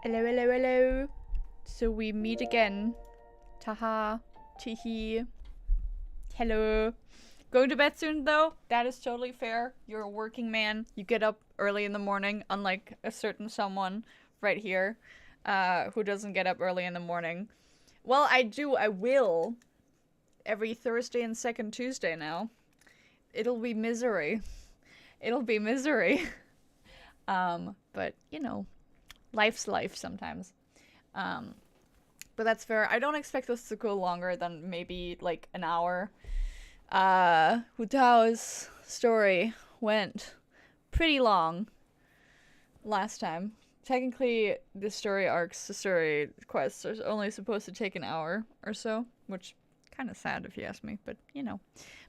Hello, hello, hello. So we meet again. Taha, Tihi. Hello. Going to bed soon though? That is totally fair. You're a working man. You get up early in the morning, unlike a certain someone right here, who doesn't get up early in the morning. Well, I do. I will. Every Thursday and second Tuesday now. It'll be misery. It'll be misery. But you know, life's life sometimes. But that's fair. I don't expect this to go longer than maybe like an hour. Hu Tao's story went pretty long last time. Technically, the story arcs, the story quests are only supposed to take an hour or so, which kind of sad if you ask me, but you know.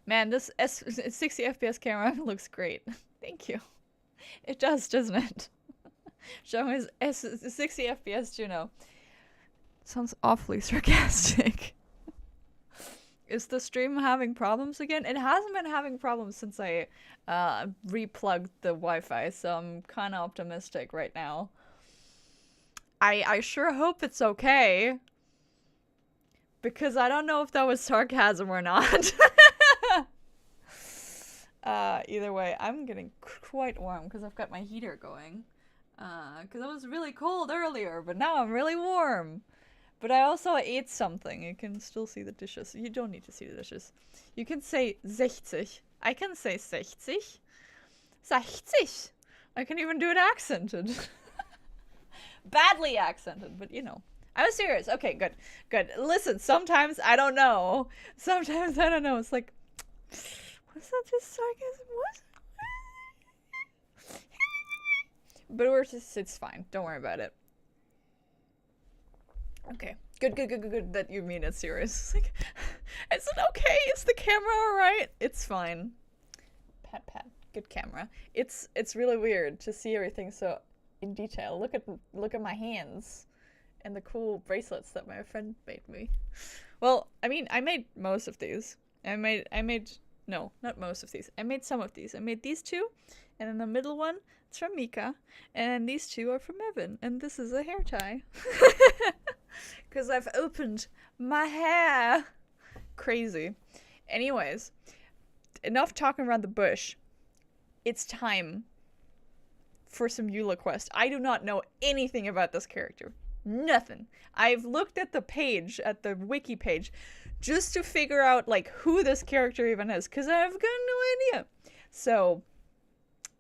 Man, this 60 FPS camera looks great. Thank you. It does, doesn't it? Show me 60 FPS Juno. Sounds awfully sarcastic. Is the stream having problems again? It hasn't been having problems since I replugged the Wi-Fi, so I'm kind of optimistic right now. I sure hope it's okay. Because I don't know if that was sarcasm or not. Either way, I'm getting quite warm because I've got my heater going. Because it was really cold earlier, but now I'm really warm. But I also ate something. You can still see the dishes. You don't need to see the dishes. You can say 60. I can say 60. 60. I can even do it accented. Badly accented, but you know. I was serious. Okay, good. Good. Listen, sometimes I don't know. Sometimes I don't know. It's like, was that just sarcasm? What? But it's fine. Don't worry about it. Okay. Good that you mean it serious. It's like, is it okay? Is the camera alright? It's fine. Pat. Good camera. It's really weird to see everything so in detail. Look at my hands and the cool bracelets that my friend made me. Well, I mean, I made most of these. No, not most of these. I made some of these. I made these two, and then the middle one, it's from Mika, and these two are from Evan, and this is a hair tie. Because I've opened my hair. Crazy. Anyways, enough talking around the bush. It's time for some Eula quest. I do not know anything about this character. Nothing. I've looked at the page, at the wiki page, just to figure out, like, who this character even is, because I've got no idea. So,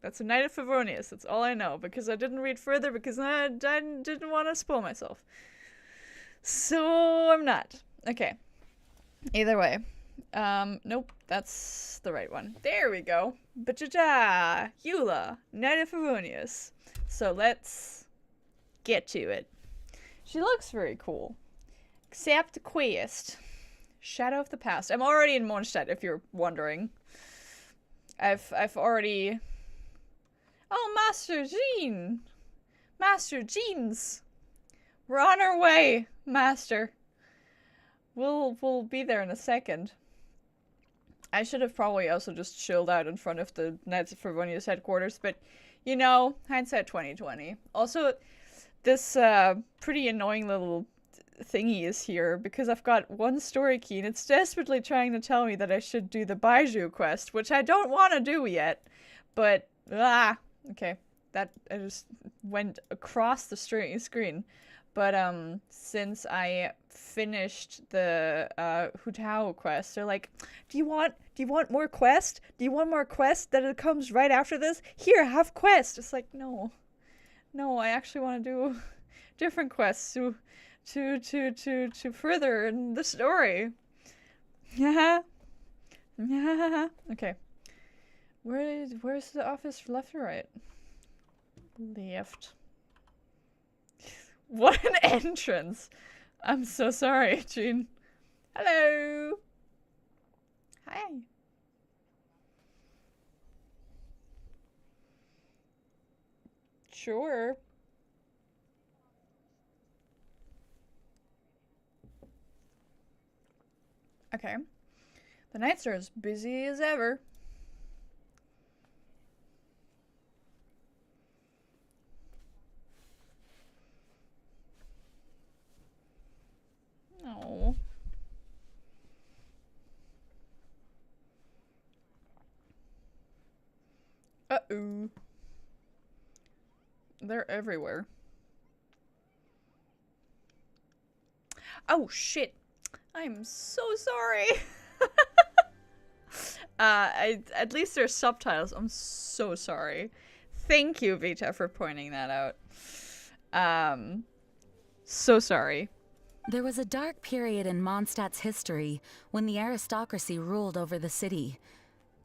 that's a Knight of Favonius. That's all I know, because I didn't read further, because I didn't want to spoil myself. So, I'm not. Okay. Either way. Nope, that's the right one. There we go. Ba-da-da! Eula, Knight of Favonius. So, let's get to it. She looks very cool. Except the quest. Shadow of the Past. I'm already in Mondstadt, if you're wondering. I've already... Oh, Master Jean! Master Jeans! We're on our way, Master. We'll be there in a second. I should have probably also just chilled out in front of the Knights of Favonius headquarters, but, you know, hindsight 2020. Also, this pretty annoying little thingy is here because I've got one story key and it's desperately trying to tell me that I should do the Baiju quest, which I don't want to do yet. But, okay. That, I just went across the screen. But, since I finished the, Hu Tao quest, they're like, do you want more quest? Do you want more quest that it comes right after this? Here, have quest! It's like, no. No, I actually want to do different quests to further in the story. Yeah. Okay. Where's the office, left or right? Left. What an entrance! I'm so sorry, Jean. Hello! Hi. Sure. Okay. The nights are as busy as ever. Uh-oh. They're everywhere. Oh, shit. I'm so sorry. At least there's subtitles. I'm so sorry. Thank you, Vita, for pointing that out. So sorry. There was a dark period in Mondstadt's history when the aristocracy ruled over the city.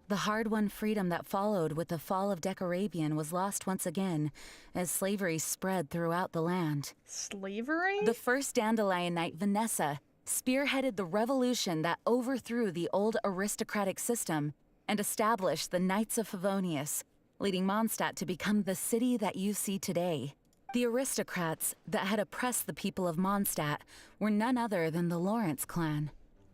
The hard-won freedom that followed with the fall of Decarabian was lost once again, as slavery spread throughout the land. Slavery? The first Dandelion Knight, Vanessa, spearheaded the revolution that overthrew the old aristocratic system and established the Knights of Favonius, leading Mondstadt to become the city that you see today. The aristocrats that had oppressed the people of Mondstadt were none other than the Lawrence clan.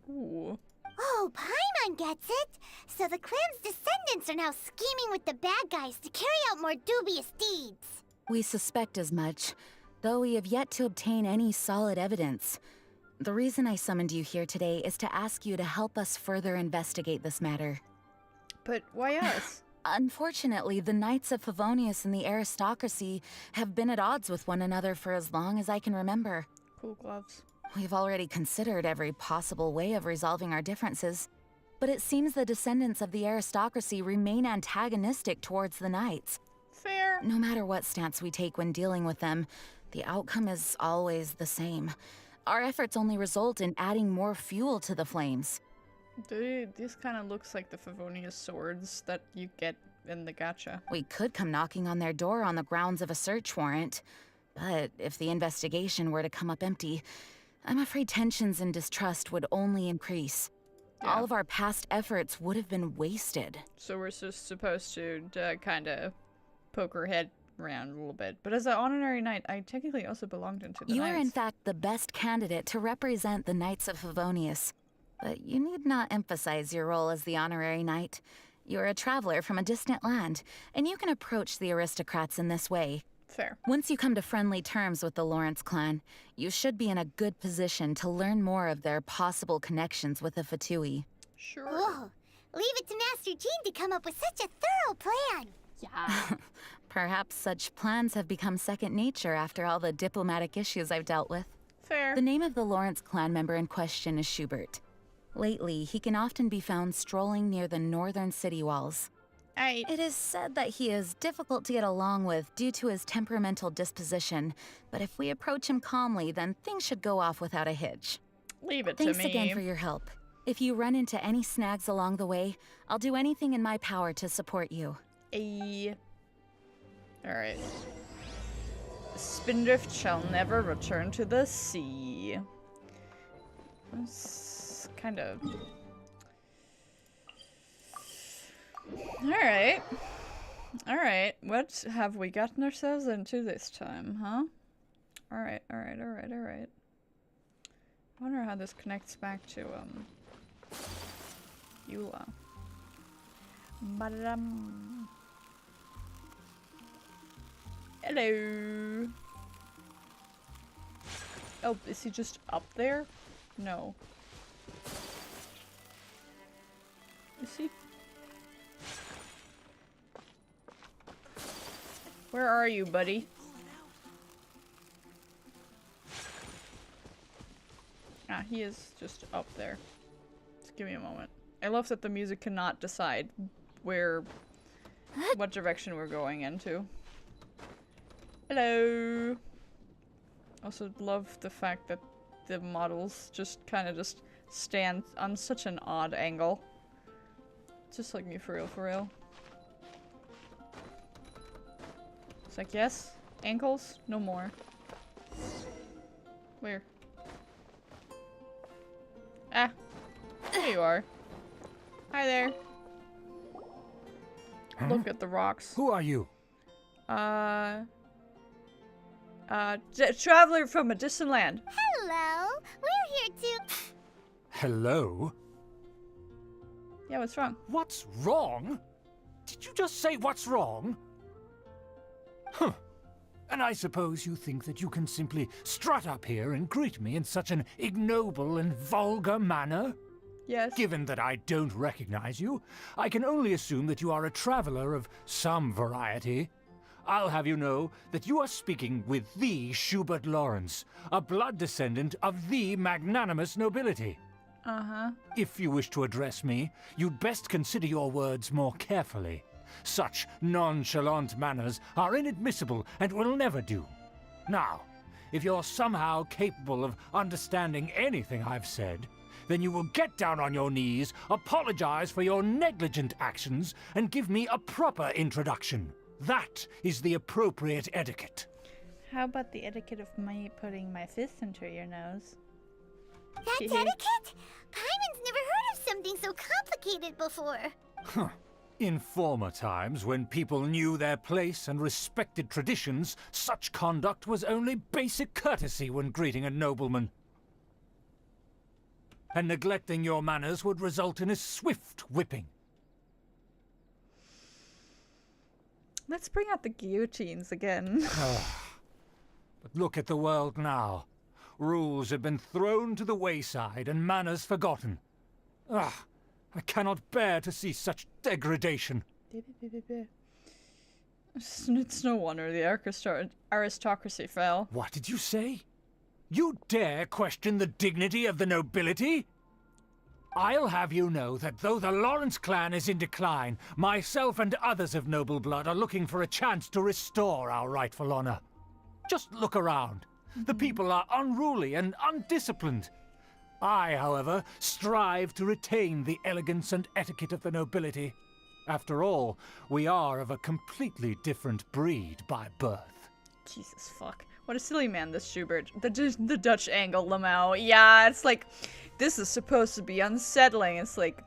Ooh. Oh, Paimon gets it! So the clan's descendants are now scheming with the bad guys to carry out more dubious deeds. We suspect as much, though we have yet to obtain any solid evidence. The reason I summoned you here today is to ask you to help us further investigate this matter. But why us? Unfortunately, the Knights of Favonius and the aristocracy have been at odds with one another for as long as I can remember. Cool gloves. We've already considered every possible way of resolving our differences, but it seems the descendants of the aristocracy remain antagonistic towards the Knights. Fair. No matter what stance we take when dealing with them, the outcome is always the same. Our efforts only result in adding more fuel to the flames. Dude, this kind of looks like the Favonius swords that you get in the gacha. We could come knocking on their door on the grounds of a search warrant, but if the investigation were to come up empty, I'm afraid tensions and distrust would only increase. Yeah. All of our past efforts would have been wasted. So we're just supposed to kind of poke our head around a little bit. But as an honorary knight, I technically also belonged into the You are in knights. fact the best candidate to represent the Knights of Favonius. But you need not emphasize your role as the honorary knight. You're a traveler from a distant land, and you can approach the aristocrats in this way. Fair. Once you come to friendly terms with the Lawrence clan, you should be in a good position to learn more of their possible connections with the Fatui. Sure. Whoa! Leave it to Master Jean to come up with such a thorough plan! Yeah. Perhaps such plans have become second nature after all the diplomatic issues I've dealt with. Fair. The name of the Lawrence clan member in question is Schubert. Lately, he can often be found strolling near the northern city walls. It is said that he is difficult to get along with due to his temperamental disposition, but if we approach him calmly, then things should go off without a hitch. Leave it Thanks to me. again for your help. If you run into any snags along the way, I'll do anything in my power to support you. Alright. Spindrift shall never return to the sea. That's kind of... Alright. Alright. What have we gotten ourselves into this time, huh? Alright. I wonder how this connects back to, Eula. Ba-da-dum. Hello. Oh, is he just up there? No. Is he? Where are you, buddy? Ah, he is just up there. Just give me a moment. I love that the music cannot decide what direction we're going into. Hello. Also love the fact that the models just kind of just stand on such an odd angle. Just like me, for real. It's like, yes, ankles, no more. Where? Ah, there you are. Hi there. Huh? Look at the rocks. Who are you? Traveler from a distant land. Hello! We're here to... Hello? Yeah, what's wrong? What's wrong? Did you just say what's wrong? Huh. And I suppose you think that you can simply strut up here and greet me in such an ignoble and vulgar manner? Yes. Given that I don't recognize you, I can only assume that you are a traveler of some variety. I'll have you know that you are speaking with the Schubert Lawrence, a blood descendant of the magnanimous nobility. Uh-huh. If you wish to address me, you'd best consider your words more carefully. Such nonchalant manners are inadmissible and will never do. Now, if you're somehow capable of understanding anything I've said, then you will get down on your knees, apologize for your negligent actions, and give me a proper introduction. That is the appropriate etiquette. How about the etiquette of me putting my fist into your nose? That's etiquette? Paimon's never heard of something so complicated before. Huh. In former times, when people knew their place and respected traditions, such conduct was only basic courtesy when greeting a nobleman. And neglecting your manners would result in a swift whipping. Let's bring out the guillotines again. But look at the world now. Rules have been thrown to the wayside and manners forgotten. I cannot bear to see such degradation. It's no wonder the aristocracy fell. What did you say? You dare question the dignity of the nobility? I'll have you know that though the Lawrence clan is in decline, myself and others of noble blood are looking for a chance to restore our rightful honor. Just look around. The people are unruly and undisciplined. I, however, strive to retain the elegance and etiquette of the nobility. After all, we are of a completely different breed by birth. Jesus fuck. What a silly man, this Schubert. The Dutch angle, Lamau. Yeah, it's like, this is supposed to be unsettling. It's like,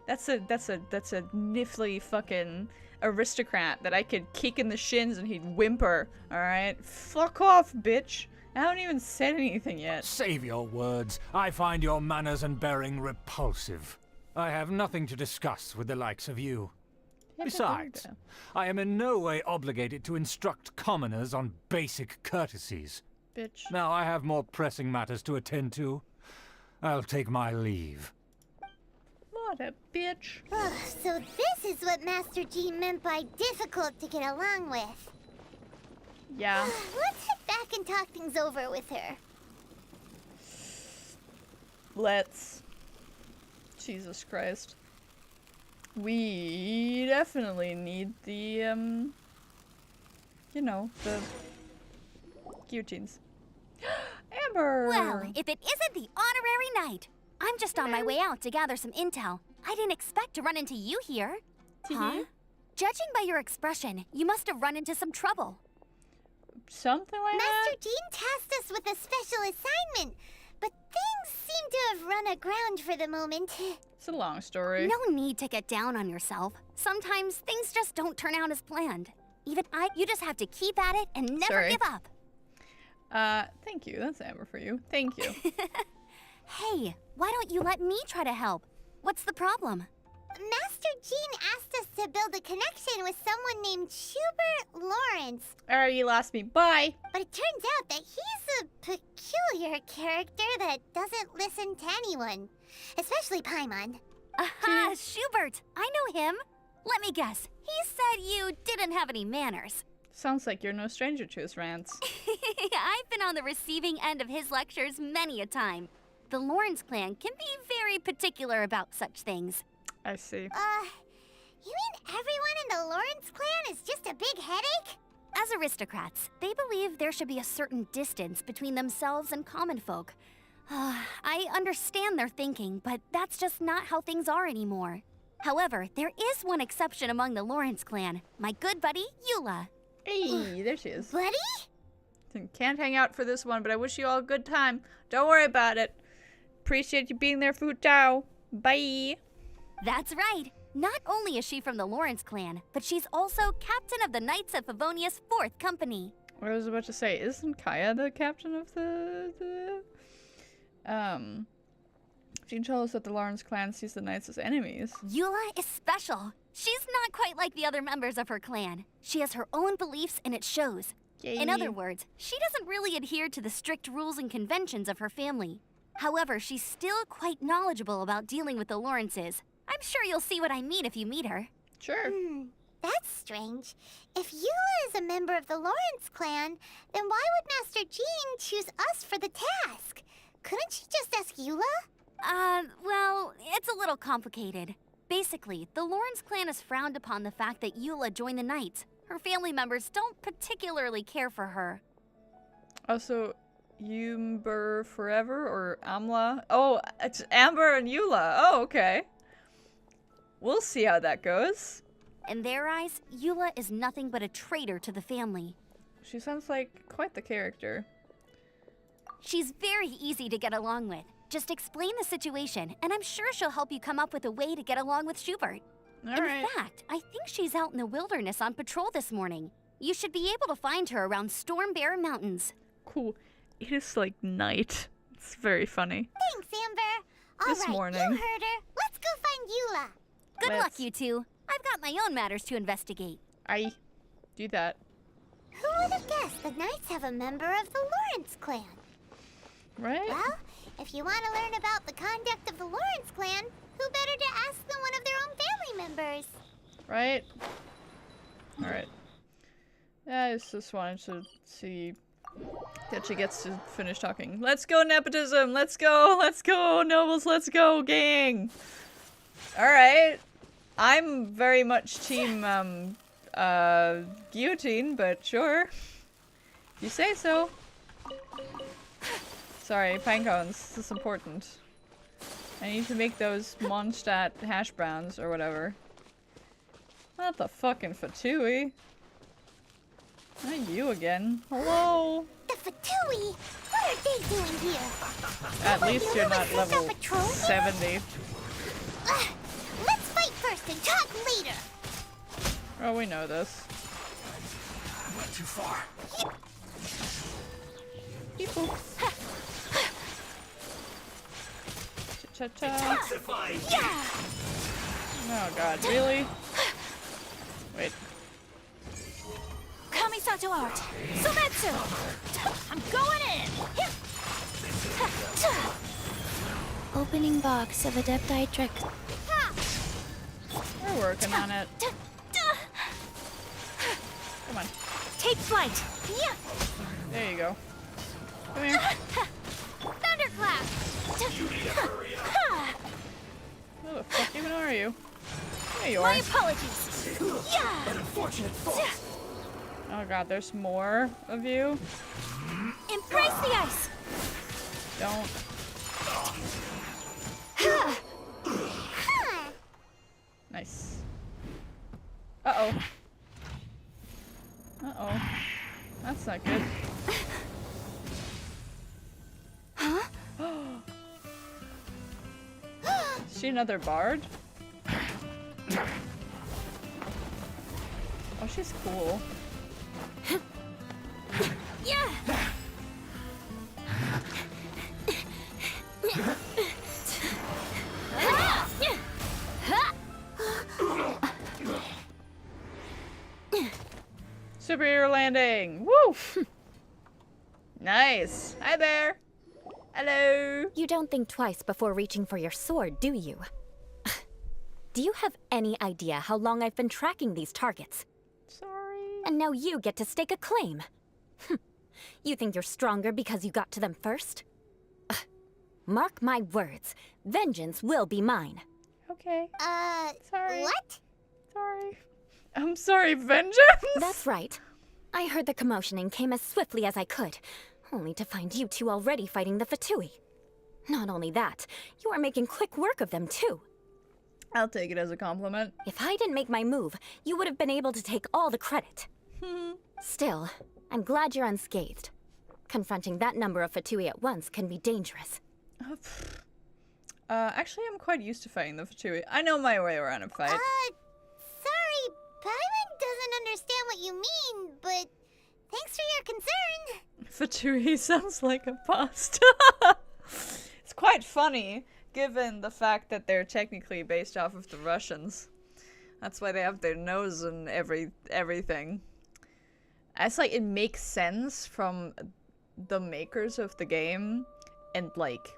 that's a nifty fucking aristocrat that I could kick in the shins and he'd whimper. Alright? Fuck off, bitch. I haven't even said anything yet. Save your words. I find your manners and bearing repulsive. I have nothing to discuss with the likes of you. Besides, I am in no way obligated to instruct commoners on basic courtesies. Bitch. Now I have more pressing matters to attend to. I'll take my leave. What a bitch. So this is what Master G meant by difficult to get along with. Yeah. Let's head back and talk things over with her. Let's. Jesus Christ. We definitely need the, you know, the guillotines. Amber! Well, if it isn't the honorary knight. I'm just on my way out to gather some intel. I didn't expect to run into you here. Huh? Judging by your expression, you must have run into some trouble. Something like Master that? Jean tasked us with a special assignment, but things seem to have run aground for the moment. It's a long story. No need to get down on yourself. Sometimes things just don't turn out as planned. You just have to keep at it and never give up. Thank you. That's Amber for you. Thank you. Hey, why don't you let me try to help? What's the problem? Master Jean asked us to build a connection with someone named Schubert Lawrence. Alright, you lost me. Bye! But it turns out that he's a peculiar character that doesn't listen to anyone. Especially Paimon. Aha, Schubert! I know him. Let me guess. He said you didn't have any manners. Sounds like you're no stranger to his rants. I've been on the receiving end of his lectures many a time. The Lawrence clan can be very particular about such things. I see. You mean everyone in the Lawrence clan is just a big headache? As aristocrats, they believe there should be a certain distance between themselves and common folk. I understand their thinking, but that's just not how things are anymore. However, there is one exception among the Lawrence clan, my good buddy, Eula. Hey, there she is. Buddy? Can't hang out for this one, but I wish you all a good time. Don't worry about it. Appreciate you being there, Fu Tao. Bye. That's right. Not only is she from the Lawrence clan, but she's also captain of the Knights of Favonia's 4th Company. What I was about to say, isn't Kaya the captain of the Jean told us that the Lawrence clan sees the Knights as enemies. Eula is special. She's not quite like the other members of her clan. She has her own beliefs and it shows. Yay. In other words, she doesn't really adhere to the strict rules and conventions of her family. However, she's still quite knowledgeable about dealing with the Lawrences. I'm sure you'll see what I mean if you meet her. Sure. That's strange. If Eula is a member of the Lawrence clan, then why would Master Jean choose us for the task? Couldn't she just ask Eula? Well, it's a little complicated. Basically, the Lawrence clan has frowned upon the fact that Eula joined the Knights. Her family members don't particularly care for her. Also, Yumber Forever or Amla? Oh, it's Amber and Eula. Oh, okay. We'll see how that goes. In their eyes, Eula is nothing but a traitor to the family. She sounds like quite the character. She's very easy to get along with. Just explain the situation, and I'm sure she'll help you come up with a way to get along with Schubert. In fact, I think she's out in the wilderness on patrol this morning. You should be able to find her around Storm Bear Mountains. Cool. It is like night. It's very funny. Thanks, Amber. All This right, morning. you heard her. Let's go find Eula. Good luck, Let's- you two. I've got my own matters to investigate. I do that. Who would have guessed the Knights have a member of the Lawrence clan? Right? Well, if you want to learn about the conduct of the Lawrence clan, who better to ask than one of their own family members? Right? Alright. Yeah, I just wanted to see that she gets to finish talking. Let's go, nepotism! Let's go! Let's go, nobles! Let's go, gang! Alright. I'm very much team, guillotine, but sure. If you say so. Sorry, pinecones. This is important. I need to make those Mondstadt hash browns or whatever. Not the fucking Fatui. Not you again. Hello. The Fatui? What are they doing here? At least you're not Sent level a patrol here? 70. Ugh, let's fight first and talk later. Oh, we know this. I went too far. People. Cha-cha-cha. Yeah. Oh god, really? Wait. Kamisato art! Sumetsu! I'm going in! Opening box of Adepti trick. We're working on it. Come on. Take flight! Yeah! There you go. Come here. Thunderclap! Who the fuck even are you? There you My are. apologies! Yeah! Oh god, there's more of you? Embrace the ice! Don't. Nice. Uh-oh. Uh-oh. That's not good. Huh? Is she another bard? Oh, she's cool. Yeah! Superior landing! Woo! Nice! Hi there! Hello! You don't think twice before reaching for your sword, do you? Do you have any idea how long I've been tracking these targets? Sorry. And now you get to stake a claim. You think you're stronger because you got to them first? Mark my words, vengeance will be mine. Okay. Sorry. What? Sorry. I'm sorry, vengeance? That's right. I heard the commotion and came as swiftly as I could, only to find you two already fighting the Fatui. Not only that, you are making quick work of them too. I'll take it as a compliment. If I didn't make my move, you would have been able to take all the credit. Still, I'm glad you're unscathed. Confronting that number of Fatui at once can be dangerous. Actually, I'm quite used to fighting the Fatui. I know my way around a fight. Sorry, Paimon doesn't understand what you mean, but thanks for your concern. Fatui sounds like a pasta. It's quite funny, given the fact that they're technically based off of the Russians. That's why they have their nose and everything. It's like, it makes sense from the makers of the game, and like,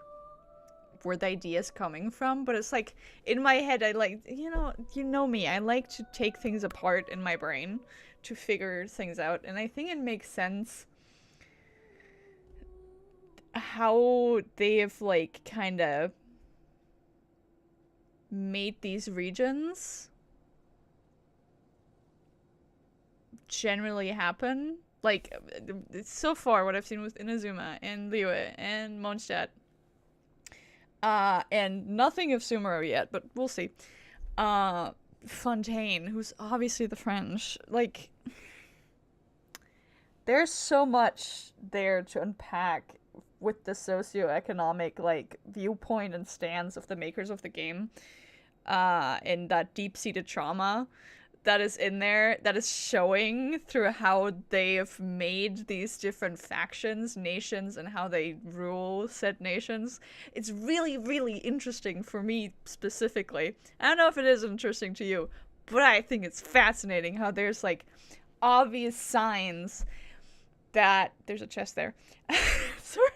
up where the idea is coming from, but it's like, in my head, I like, you know me, I like to take things apart in my brain to figure things out, and I think it makes sense how they have, like, kind of made these regions generally happen. Like, so far, what I've seen with Inazuma and Liyue and Mondstadt, and nothing of Sumeru yet, but we'll see. Fontaine, who's obviously the French, like, there's so much there to unpack with the socioeconomic, like, viewpoint and stance of the makers of the game, and that deep-seated trauma that is in there, that is showing through how they have made these different factions, nations, and how they rule said nations. It's really, really interesting for me specifically. I don't know if it is interesting to you, but I think it's fascinating how there's, like, obvious signs that there's a chest there. Sorry.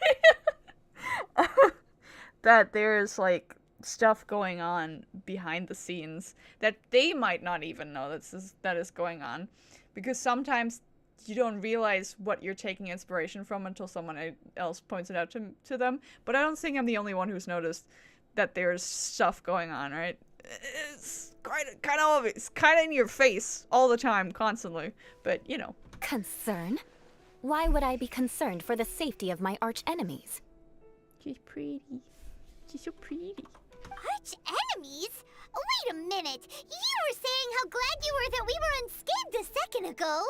That there's, like, stuff going on behind the scenes that they might not even know that is going on, because sometimes you don't realize what you're taking inspiration from until someone else points it out to them. But I don't think I'm the only one who's noticed that there's stuff going on, right? It's kind of obvious, kind of in your face all the time, constantly, but you know. Concern? Why would I be concerned for the safety of my arch enemies? She's pretty. She's so pretty. Arch enemies? Wait a minute. You were saying how glad you were that we were unscathed a second ago.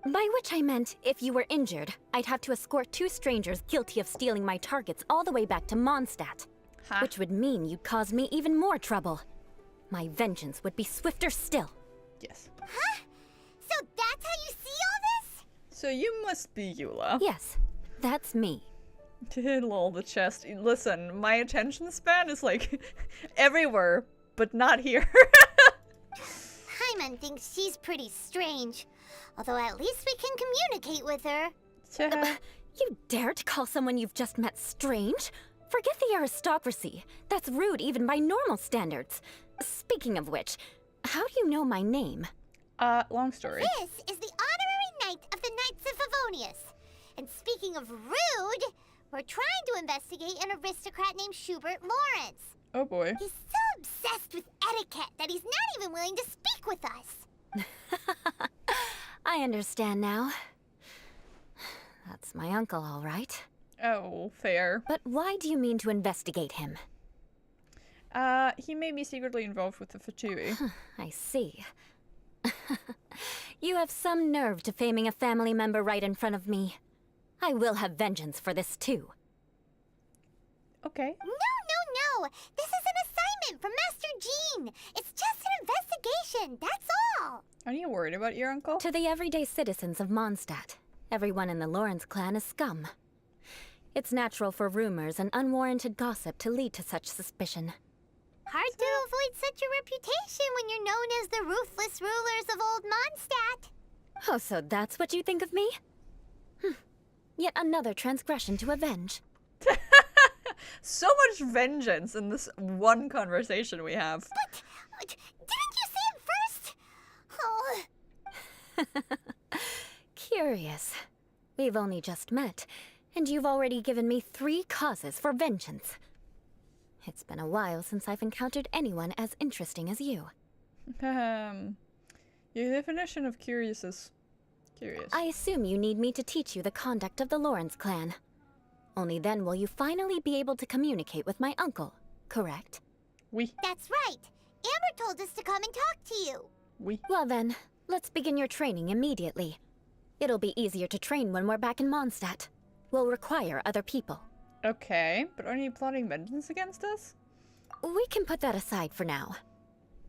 By which I meant, if you were injured, I'd have to escort 2 strangers guilty of stealing my targets all the way back to Mondstadt. Huh? Which would mean you'd cause me even more trouble. My vengeance would be swifter still. Yes. Huh? So that's how you see all this? So you must be Eula. Yes, that's me. Lol, the chest. Listen, my attention span is like everywhere, but not here. Hyman thinks she's pretty strange. Although at least we can communicate with her. You dare to call someone you've just met strange? Forget the aristocracy. That's rude even by normal standards. Speaking of which, how do you know my name? Long story. This is the honorary knight of the Knights of Favonius. And speaking of rude, we're trying to investigate an aristocrat named Schubert Lawrence. Oh boy. He's so obsessed with etiquette that he's not even willing to speak with us. I understand now. That's my uncle, all right. Oh, fair. But why do you mean to investigate him? He may be secretly involved with the Fatui. I see. You have some nerve to faming a family member right in front of me. I will have vengeance for this too. Okay. No. This is an assignment from Master Jean. It's just an investigation, that's all. Are you worried about your uncle? To the everyday citizens of Mondstadt, everyone in the Lawrence clan is scum. It's natural for rumors and unwarranted gossip to lead to such suspicion. Hard to avoid such a reputation when you're known as the ruthless rulers of Old Mondstadt. Oh, so that's what you think of me? Yet another transgression to avenge. So much vengeance in this one conversation we have. But didn't you say it first? Oh. Curious. We've only just met, and you've already given me 3 causes for vengeance. It's been a while since I've encountered anyone as interesting as you. Your definition of curious is curious. I assume you need me to teach you the conduct of the Lawrence clan. Only then will you finally be able to communicate with my uncle, correct? Oui. That's right. Amber told us to come and talk to you. Oui. Well then, let's begin your training immediately. It'll be easier to train when we're back in Mondstadt. We'll require other people. Okay, but aren't you plotting vengeance against us? We can put that aside for now.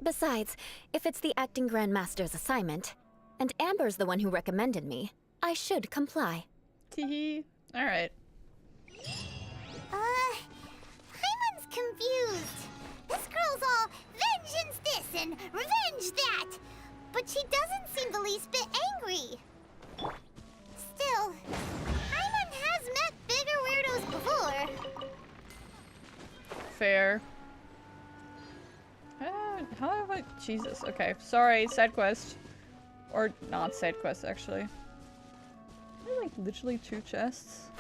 Besides, if it's the acting Grandmaster's assignment, and Amber's the one who recommended me, I should comply. Teehee. Alright. Hyman's confused. This girl's all vengeance this and revenge that. But she doesn't seem the least bit angry. Still, Hyman has met bigger weirdos before. fair. How have I... Jesus, okay. Sorry, side quest. Or not side quest, actually. Are there, like, literally 2 chests?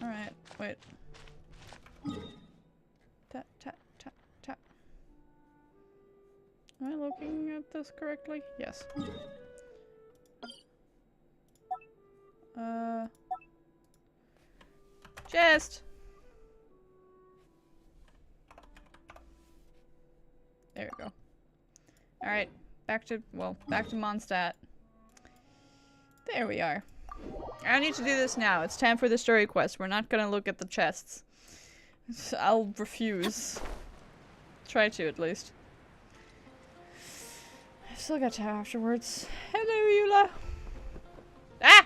Alright, wait. Tap, tap, tap, tap. Am I looking at this correctly? Yes. Chest! There we go. Alright, back to Mondstadt. There we are. I need to do this now. It's time for the story quest. We're not gonna look at the chests. I'll refuse. Try to, at least. I've still got time afterwards. Hello, Eula! Ah!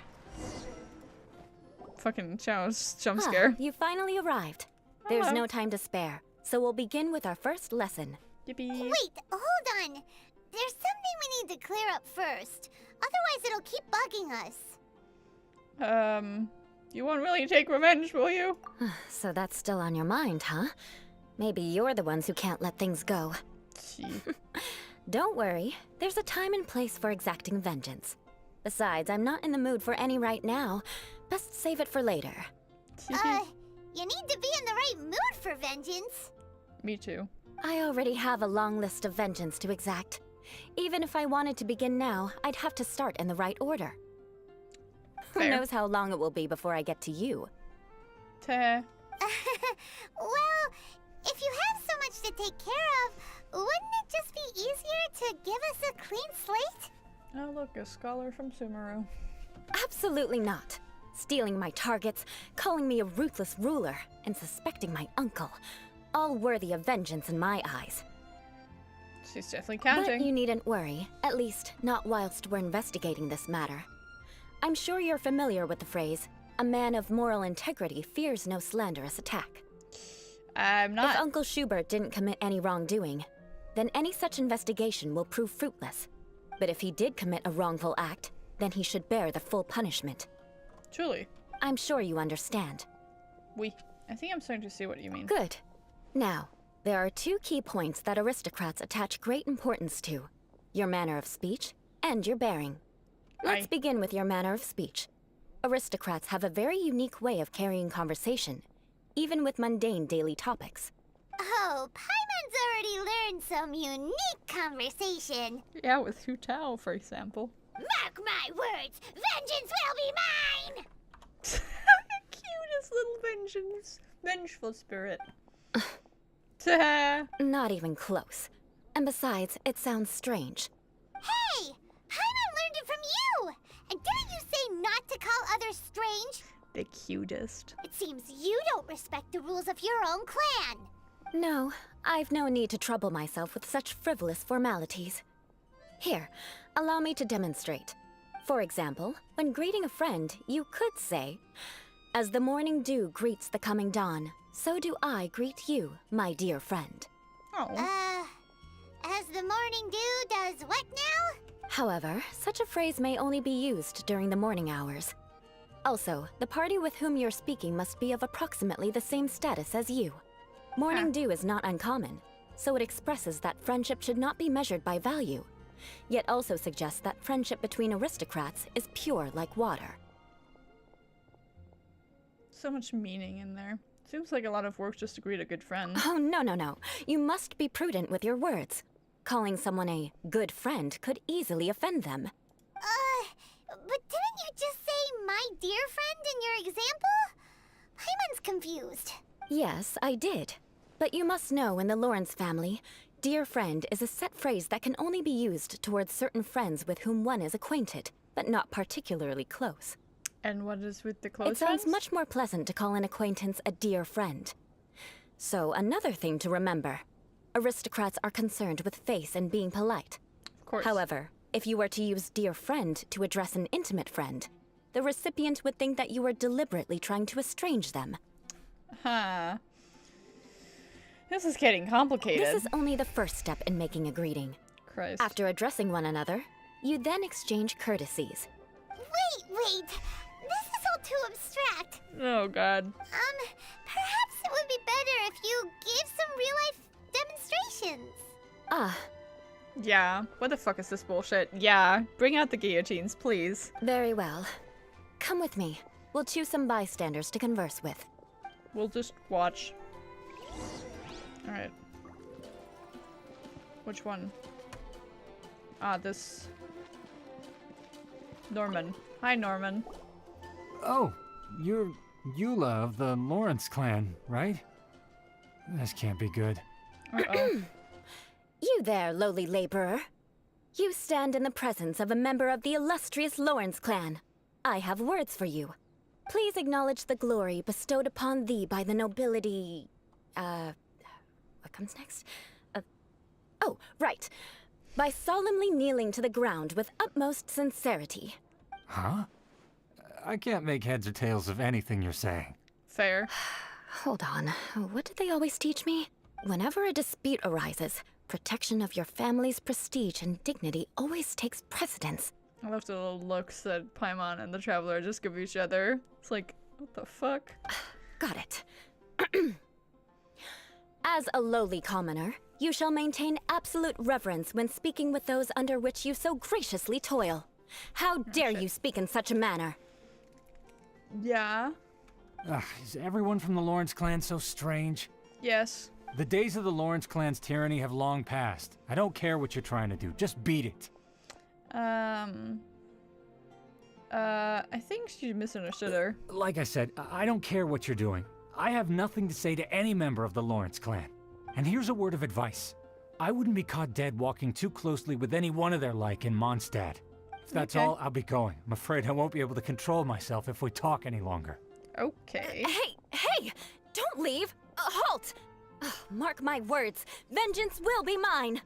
Fucking jump scare. You finally arrived. There's Hello. no time to spare, so we'll begin with our first lesson. Yippee. Wait, hold on. There's something we need to clear up first. Otherwise, it'll keep bugging us. You won't really take revenge, will you? So that's still on your mind, huh? Maybe you're the ones who can't let things go. Gee. Don't worry, there's a time and place for exacting vengeance. Besides, I'm not in the mood for any right now. Best save it for later. You need to be in the right mood for vengeance. Me too. I already have a long list of vengeance to exact. Even if I wanted to begin now, I'd have to start in the right order. Who Fair. knows how long it will be before I get to you? Teh. Well, if you have so much to take care of, wouldn't it just be easier to give us a clean slate? Oh look, a scholar from Sumeru. Absolutely not. Stealing my targets, calling me a ruthless ruler, and suspecting my uncle. All worthy of vengeance in my eyes. She's definitely But counting. you needn't worry, at least not whilst we're investigating this matter. I'm sure you're familiar with the phrase, a man of moral integrity fears no slanderous attack. I'm not. If Uncle Schubert didn't commit any wrongdoing, then any such investigation will prove fruitless. But if he did commit a wrongful act, then he should bear the full punishment. Truly. I'm sure you understand. I think I'm starting to see what you mean. Good. Now, there are 2 key points that aristocrats attach great importance to. Your manner of speech and your bearing. Let's begin with your manner of speech. Aristocrats have a very unique way of carrying conversation, even with mundane daily topics. Oh, Paimon's already learned some unique conversation. Yeah, with Hu Tao, for example. Mark my words, vengeance will be mine! Cutest little vengeful spirit. Teh. Not even close. And besides, it sounds strange. Hey! Paimon learned it from you! And didn't you say not to call others strange? The cutest. It seems you don't respect the rules of your own clan. No, I've no need to trouble myself with such frivolous formalities. Here, allow me to demonstrate. For example, when greeting a friend, you could say, "As the morning dew greets the coming dawn, so do I greet you, my dear friend." Oh. As the morning dew does what now? However, such a phrase may only be used during the morning hours. Also, the party with whom you're speaking must be of approximately the same status as you. Morning dew is not uncommon, so it expresses that friendship should not be measured by value, yet also suggests that friendship between aristocrats is pure like water. So much meaning in there. Seems like a lot of work just to greet a good friend. Oh, no. You must be prudent with your words. Calling someone a good friend could easily offend them. But didn't you just say my dear friend in your example? Paimon's confused. Yes, I did. But you must know in the Lawrence family, dear friend is a set phrase that can only be used towards certain friends with whom one is acquainted, but not particularly close. And what is with the close It sounds friends? much more pleasant to call an acquaintance a dear friend. So, another thing to remember. Aristocrats are concerned with face and being polite. Of course. However, if you were to use dear friend to address an intimate friend, the recipient would think that you were deliberately trying to estrange them. Huh. This is getting complicated. This is only the first step in making a greeting. Christ. After addressing one another, you then exchange courtesies. Wait. This is all too abstract. Oh god. Perhaps it would be better if you gave some real-life demonstrations. Ah, Yeah. What the fuck is this bullshit? Yeah. Bring out the guillotines, please. very well. Come with me. We'll choose some bystanders to converse with. We'll just watch. Alright. Which one? Ah, this. Norman. Hi, Norman. Oh, you're Eula of the Lawrence clan, right? This can't be good. Uh-oh. You there, lowly laborer. You stand in the presence of a member of the illustrious Lawrence clan. I have words for you. Please acknowledge the glory bestowed upon thee by the nobility... what comes next? Oh, right. By solemnly kneeling to the ground with utmost sincerity. Huh? I can't make heads or tails of anything you're saying. Fair. Hold on. What did they always teach me? Whenever a dispute arises, protection of your family's prestige and dignity always takes precedence. I love the little looks that Paimon and the Traveler just give each other. It's like, what the fuck? Got it. As a lowly commoner, you shall maintain absolute reverence when speaking with those under which you so graciously toil. How dare you speak in such a manner? Yeah. Ugh, is everyone from the Lawrence clan so strange? Yes. The days of the Lawrence clan's tyranny have long passed. I don't care what you're trying to do, just beat it. I think she misunderstood her. Like I said, I don't care what you're doing. I have nothing to say to any member of the Lawrence clan. And here's a word of advice. I wouldn't be caught dead walking too closely with any one of their like in Mondstadt. If that's Okay. all, I'll be going. I'm afraid I won't be able to control myself if we talk any longer. Okay. Hey! Don't leave! Halt! Ugh, mark my words, vengeance will be mine!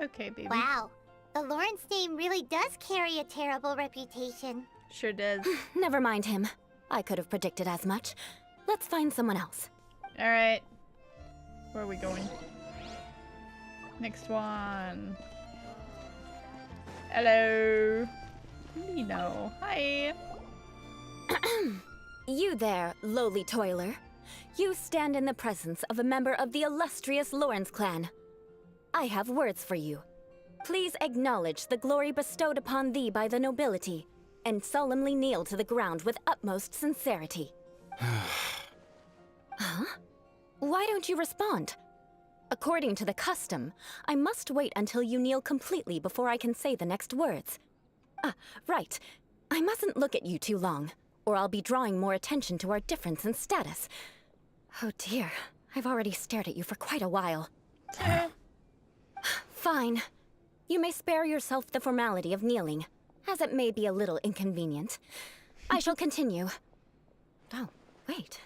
Okay, baby. Wow. The Lawrence name really does carry a terrible reputation. Sure does. Never mind him. I could have predicted as much. Let's find someone else. Alright. Where are we going? Next one. Hello. Nino. Hi. You there, lowly toiler. You stand in the presence of a member of the illustrious Lawrence clan. I have words for you. Please acknowledge the glory bestowed upon thee by the nobility, and solemnly kneel to the ground with utmost sincerity. Huh? Why don't you respond? According to the custom, I must wait until you kneel completely before I can say the next words. Ah, right. I mustn't look at you too long, or I'll be drawing more attention to our difference in status. Oh dear, I've already stared at you for quite a while. Fine. You may spare yourself the formality of kneeling, as it may be a little inconvenient. I shall continue. Oh, wait.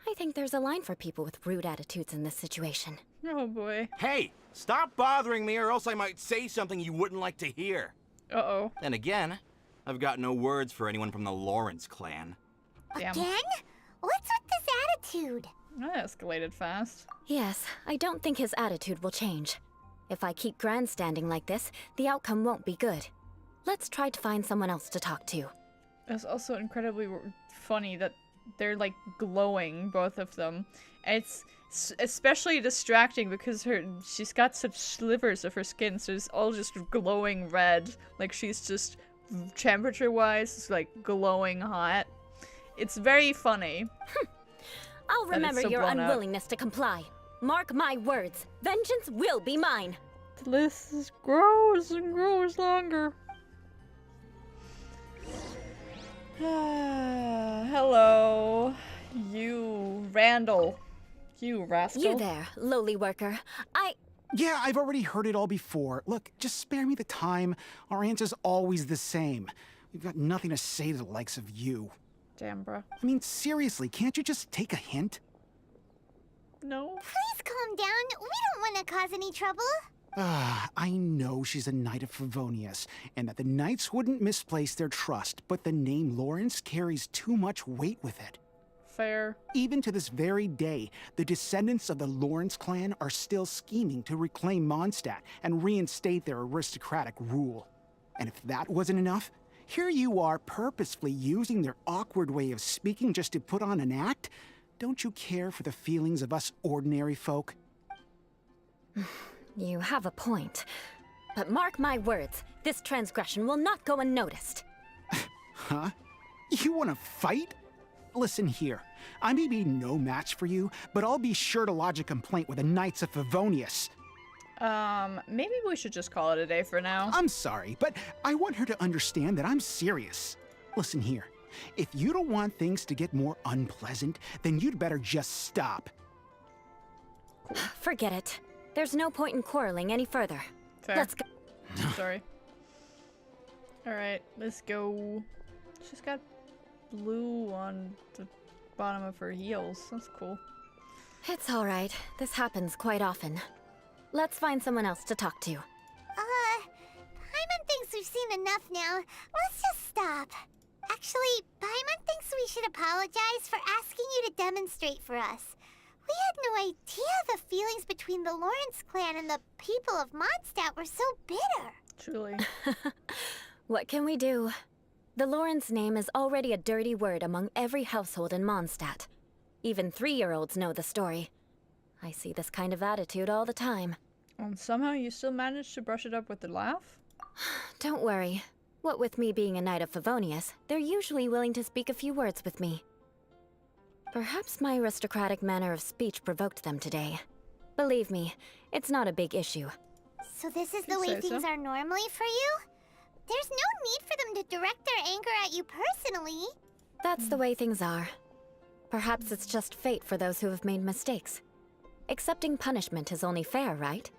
I think there's a line for people with rude attitudes in this situation. Oh boy. Hey, stop bothering me or else I might say something you wouldn't like to hear. Uh-oh. And again, I've got no words for anyone from the Lawrence clan. Damn. Again? What's with this attitude? That escalated fast. Yes, I don't think his attitude will change. If I keep grandstanding like this, the outcome won't be good. Let's try to find someone else to talk to. It's also incredibly funny that they're like glowing, both of them. And it's especially distracting because she's got such slivers of her skin, so it's all just glowing red. Like she's just temperature-wise, like glowing hot. It's very funny. I'll That is remember so your blown up. unwillingness to comply. Mark my words, vengeance will be mine. The list grows and grows longer. Hello, you Randall. You rascal. You there, lowly worker. Yeah, I've already heard it all before. Look, just spare me the time. Our answer's always the same. We've got nothing to say to the likes of you. Damn, bro. I mean, seriously, can't you just take a hint? No. Please calm down. We don't want to cause any trouble. I know she's a knight of Favonius, and that the knights wouldn't misplace their trust, but the name Lawrence carries too much weight with it. Fair. Even to this very day, the descendants of the Lawrence clan are still scheming to reclaim Mondstadt and reinstate their aristocratic rule. And if that wasn't enough, here you are purposefully using their awkward way of speaking just to put on an act? don't you care for the feelings of us ordinary folk? You have a point. But mark my words, this transgression will not go unnoticed. Huh? You want to fight? Listen here, I may be no match for you, but I'll be sure to lodge a complaint with the Knights of Favonius. Maybe we should just call it a day for now. I'm sorry, but I want her to understand that I'm serious. Listen here, if you don't want things to get more unpleasant, then you'd better just stop. Forget it. There's no point in quarreling any further. Fair. Let's go. Sorry. Alright, let's go. She's got blue on the bottom of her heels. That's cool. It's alright. This happens quite often. Let's find someone else to talk to. Paimon thinks we've seen enough now. Let's just stop. Actually, Paimon thinks we should apologize for asking you to demonstrate for us. We had no idea the feelings between the Lawrence clan and the people of Mondstadt were so bitter. Truly. What can we do? The Lawrence name is already a dirty word among every household in Mondstadt. Even 3-year-olds know the story. I see this kind of attitude all the time. And somehow you still managed to brush it up with the laugh? Don't worry. What with me being a Knight of Favonius, they're usually willing to speak a few words with me. Perhaps my aristocratic manner of speech provoked them today. Believe me, it's not a big issue. So this is You the way say so. things are normally for you? There's no need for them to direct their anger at you personally. That's the way things are. Perhaps it's just fate for those who have made mistakes. Accepting punishment is only fair, right?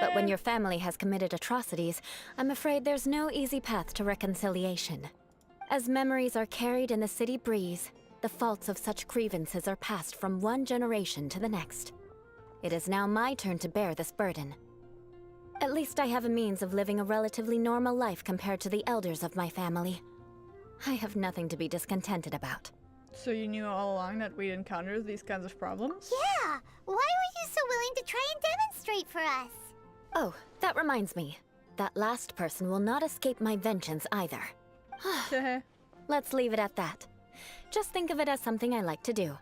But when your family has committed atrocities, I'm afraid there's no easy path to reconciliation. As memories are carried in the city breeze, the faults of such grievances are passed from one generation to the next. It is now my turn to bear this burden. At least I have a means of living a relatively normal life compared to the elders of my family. I have nothing to be discontented about. So you knew all along that we'd encounter these kinds of problems? Yeah, why were you so willing to try and demonstrate for us? Oh, that reminds me. That last person will not escape my vengeance either. Let's leave it at that. Just think of it as something I like to do.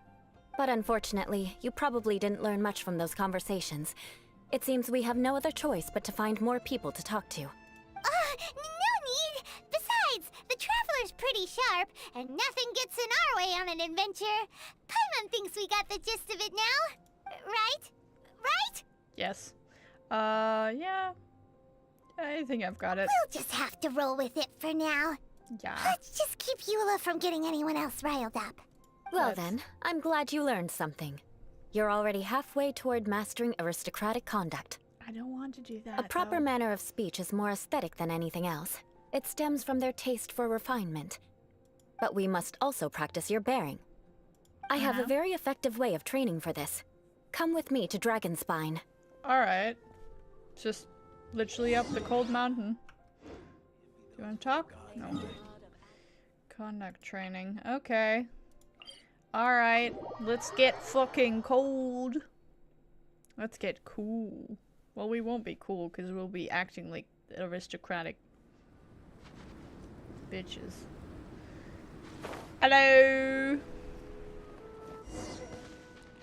But unfortunately, you probably didn't learn much from those conversations. It seems we have no other choice but to find more people to talk to. No need! Besides, the Traveler's pretty sharp, and nothing gets in our way on an adventure. Paimon thinks we got the gist of it now. Right? Right? Yes. Yeah. I think I've got it. We'll just have to roll with it for now. Yeah. Let's just keep Eula from getting anyone else riled up. Well Let's- then, I'm glad you learned something. You're already halfway toward mastering aristocratic conduct. I don't want to do that. A proper though. manner of speech is more aesthetic than anything else. It stems from their taste for refinement. But we must also practice your bearing. I have a Uh-huh. very effective way of training for this. Come with me to Dragonspine. Alright. Just literally up the cold mountain. Do you want to talk? No. Conduct training. Okay. Alright. Let's get fucking cold. Let's get cool. Well, we won't be cool because we'll be acting like aristocratic bitches. Hello!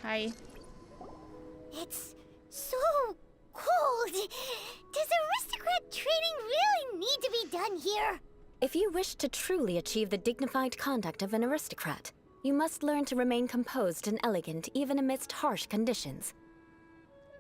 Hi. It's so cold. Does aristocrat training really need to be done here? If you wish to truly achieve the dignified conduct of an aristocrat, you must learn to remain composed and elegant even amidst harsh conditions.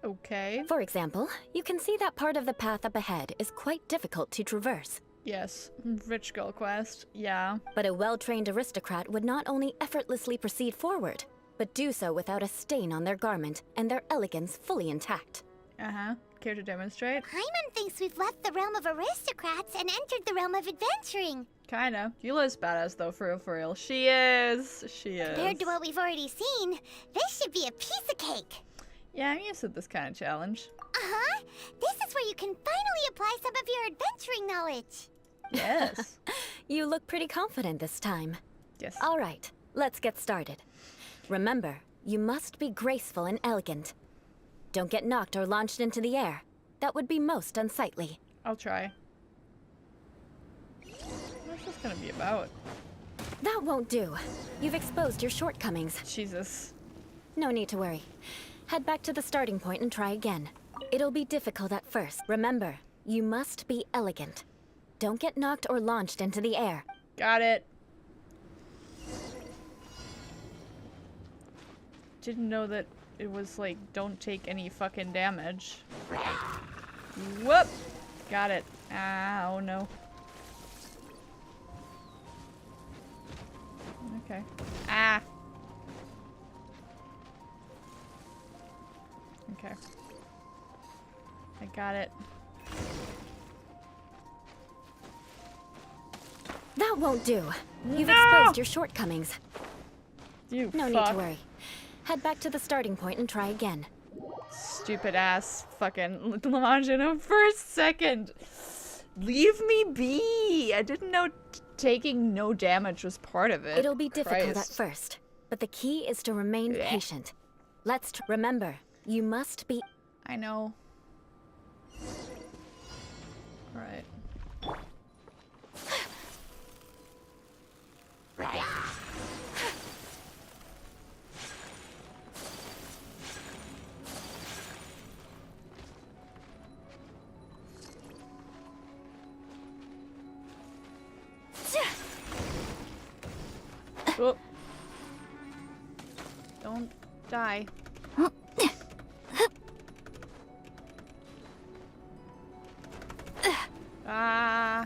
Okay. For example, you can see that part of the path up ahead is quite difficult to traverse. Yes. Rich girl quest. Yeah. But a well-trained aristocrat would not only effortlessly proceed forward, but do so without a stain on their garment and their elegance fully intact. Uh-huh. Care to demonstrate? Paimon thinks we've left the realm of aristocrats and entered the realm of adventuring. Kinda. Eula's badass though, for real, for real. She is. She is. Compared to what we've already seen, this should be a piece of cake. Yeah, I'm used to this kind of challenge. Uh-huh. This is where you can finally apply some of your adventuring knowledge. Yes. You look pretty confident this time. Yes. All right, let's get started. Remember, you must be graceful and elegant. Don't get knocked or launched into the air. That would be most unsightly. I'll try. What's this gonna be about? That won't do. You've exposed your shortcomings. Jesus. No need to worry. Head back to the starting point and try again. It'll be difficult at first. Remember, you must be elegant. Don't get knocked or launched into the air. Got it. Didn't know that it was like, don't take any fucking damage. Whoop! Got it. Ah, oh no. Okay. Ah! Okay. I got it. That won't do. You've No! exposed your shortcomings. You No need fuck. to worry. Head back to the starting point and try again. Stupid ass fucking launch in a first second. Leave me be. I didn't know taking no damage was part of it. It'll be difficult at Christ. first, but the key is to remain Blech. patient. Let's remember, you must be. I know. Right. Oh. Don't die. Ah.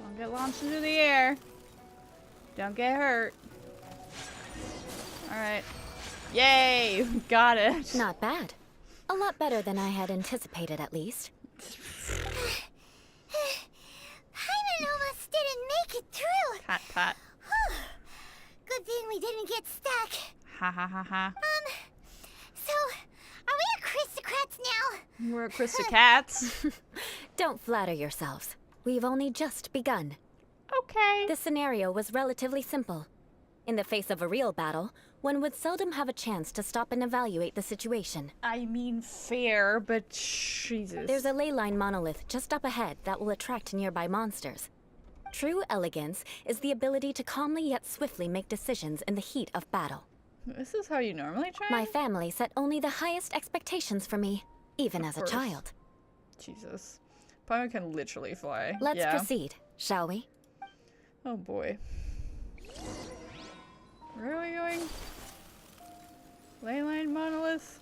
Don't get launched into the air. Don't get hurt. Alright. Yay! Got it. Not bad. A lot better than I had anticipated, at least. Hyman almost didn't make it through. Pat pat. Good thing we didn't get stuck. Ha ha ha ha. So, are we aristocrats now? We're Aristocats. Don't flatter yourselves. We've only just begun. Okay. This scenario was relatively simple. In the face of a real battle, one would seldom have a chance to stop and evaluate the situation. I mean fair, but Jesus. There's a ley line monolith just up ahead that will attract nearby monsters. True elegance is the ability to calmly yet swiftly make decisions in the heat of battle. This is how you normally train? My family set only the highest expectations for me, even as a course. child. Jesus. Paimon can literally fly. Let's yeah. proceed, shall we? Oh boy. Where are we going? Leyline monolith?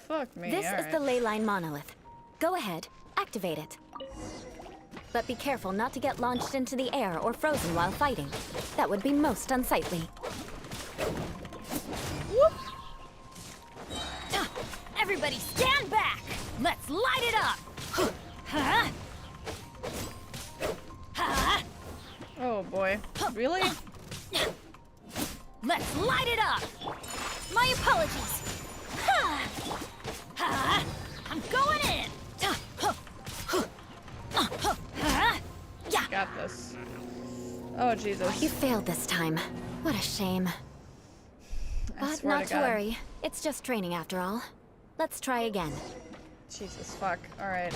Fuck me. This is the ley line monolith. Go ahead, activate it. But be careful not to get launched into the air or frozen while fighting. That would be most unsightly. Whoop! Everybody stand back! Let's light it up! Huh? Huh? Oh boy. Really? Let's light it up! My apologies! I'm going in! Got this. Oh Jesus. You failed this time. What a shame. I But swear not to God. worry. It's just training after all. Let's try again. Jesus fuck. Alright.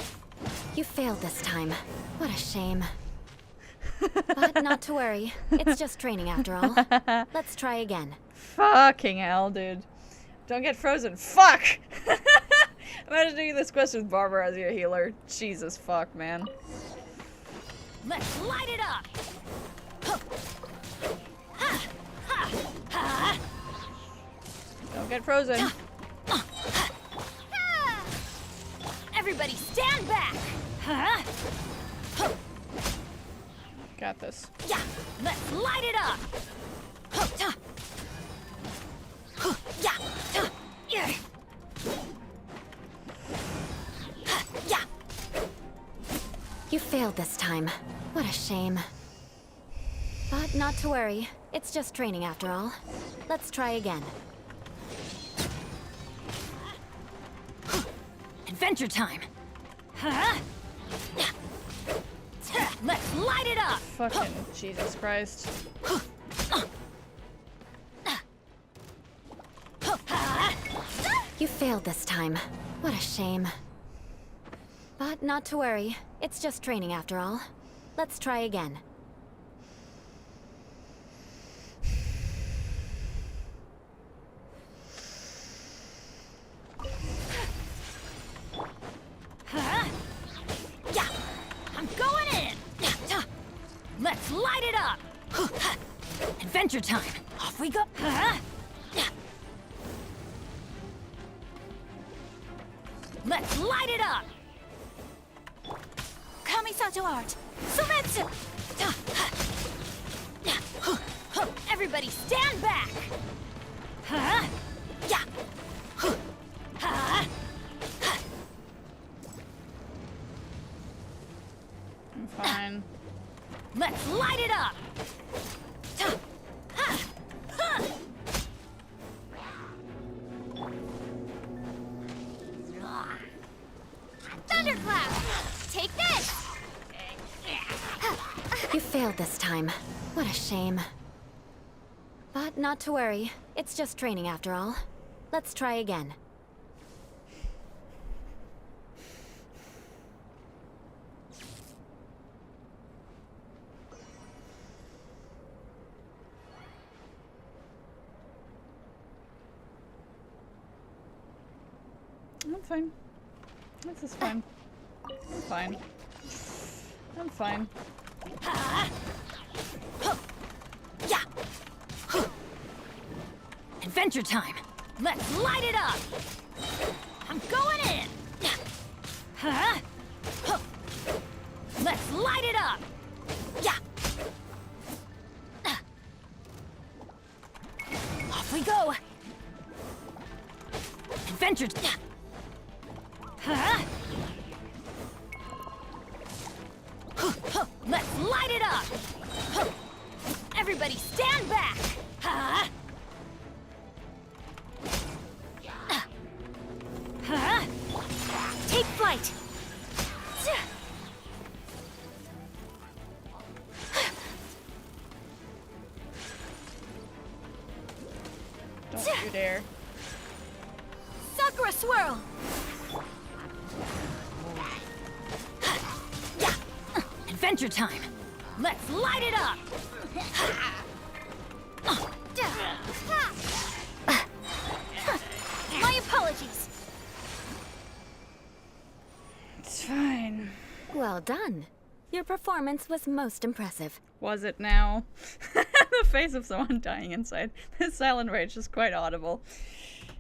You failed this time. What a shame. But not to worry. It's just training after all. Let's try again. Fucking hell, dude. Don't get frozen. Fuck! Imagine doing this quest with Barbara as your healer. Jesus fuck, man. Let's light it up! Don't get frozen. Everybody stand back! Huh? Got this. Yeah, let's light it up! Yeah. Yeah. You failed this time. What a shame. But not to worry. It's just training after all. Let's try again. Adventure time! Huh? Let's light it up! Fucking Jesus Christ. You failed this time. What a shame. But not to worry. It's just training after all. Let's try again. Let's light it up! Adventure time! Off we go! Let's light it up! Kamisato art! Sumetsu! Everybody stand back! I'm fine. Let's light it up! Thundercloud! Take this! You failed this time. What a shame. But not to worry. It's just training after all. Let's try again. I'm fine. This is fine. I'm fine. I'm fine. Adventure time! Let's light it up! I'm going in! Let's light it up! Off we go! Adventure... Let's light it up! Everybody stand back! Take flight! Don't you dare. Sakura swirl! Adventure time! Let's light it up! My apologies! It's fine. Well done. Your performance was most impressive. Was it now? The face of someone dying inside. This silent rage is quite audible.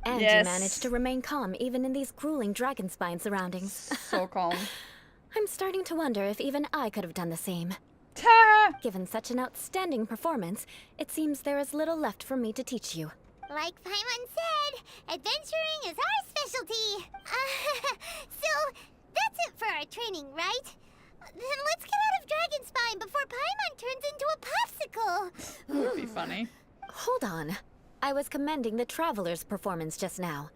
And Yes. you managed to remain calm even in these grueling dragon spine surroundings. So calm. I'm starting to wonder if even I could have done the same. Ta! Given such an outstanding performance, it seems there is little left for me to teach you. Like Paimon said, adventuring is our specialty. So, that's it for our training, right? Then let's get out of Dragon Spine before Paimon turns into a popsicle. That would be funny. Hold on. I was commending the Traveler's performance just now.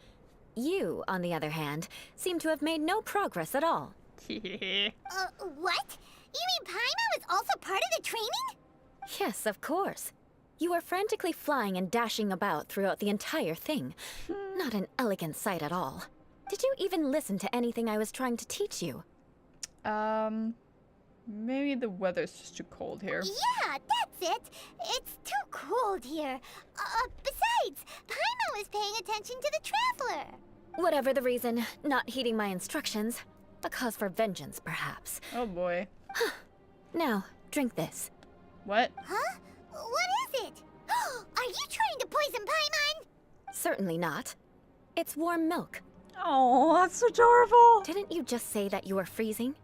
You, on the other hand, seem to have made no progress at all. What? You mean Paimon was also part of the training? Yes, of course. You were frantically flying and dashing about throughout the entire thing. Not an elegant sight at all. Did you even listen to anything I was trying to teach you? Maybe the weather's just too cold here. Yeah, that's it. It's too cold here. Besides, Paimon was paying attention to the Traveler. Whatever the reason, not heeding my instructions. A cause for vengeance, perhaps. Oh boy. Now, drink this. What? Huh? What is it? Are you trying to poison Paimon? Certainly not. It's warm milk. Oh, that's adorable. Didn't you just say that you were freezing?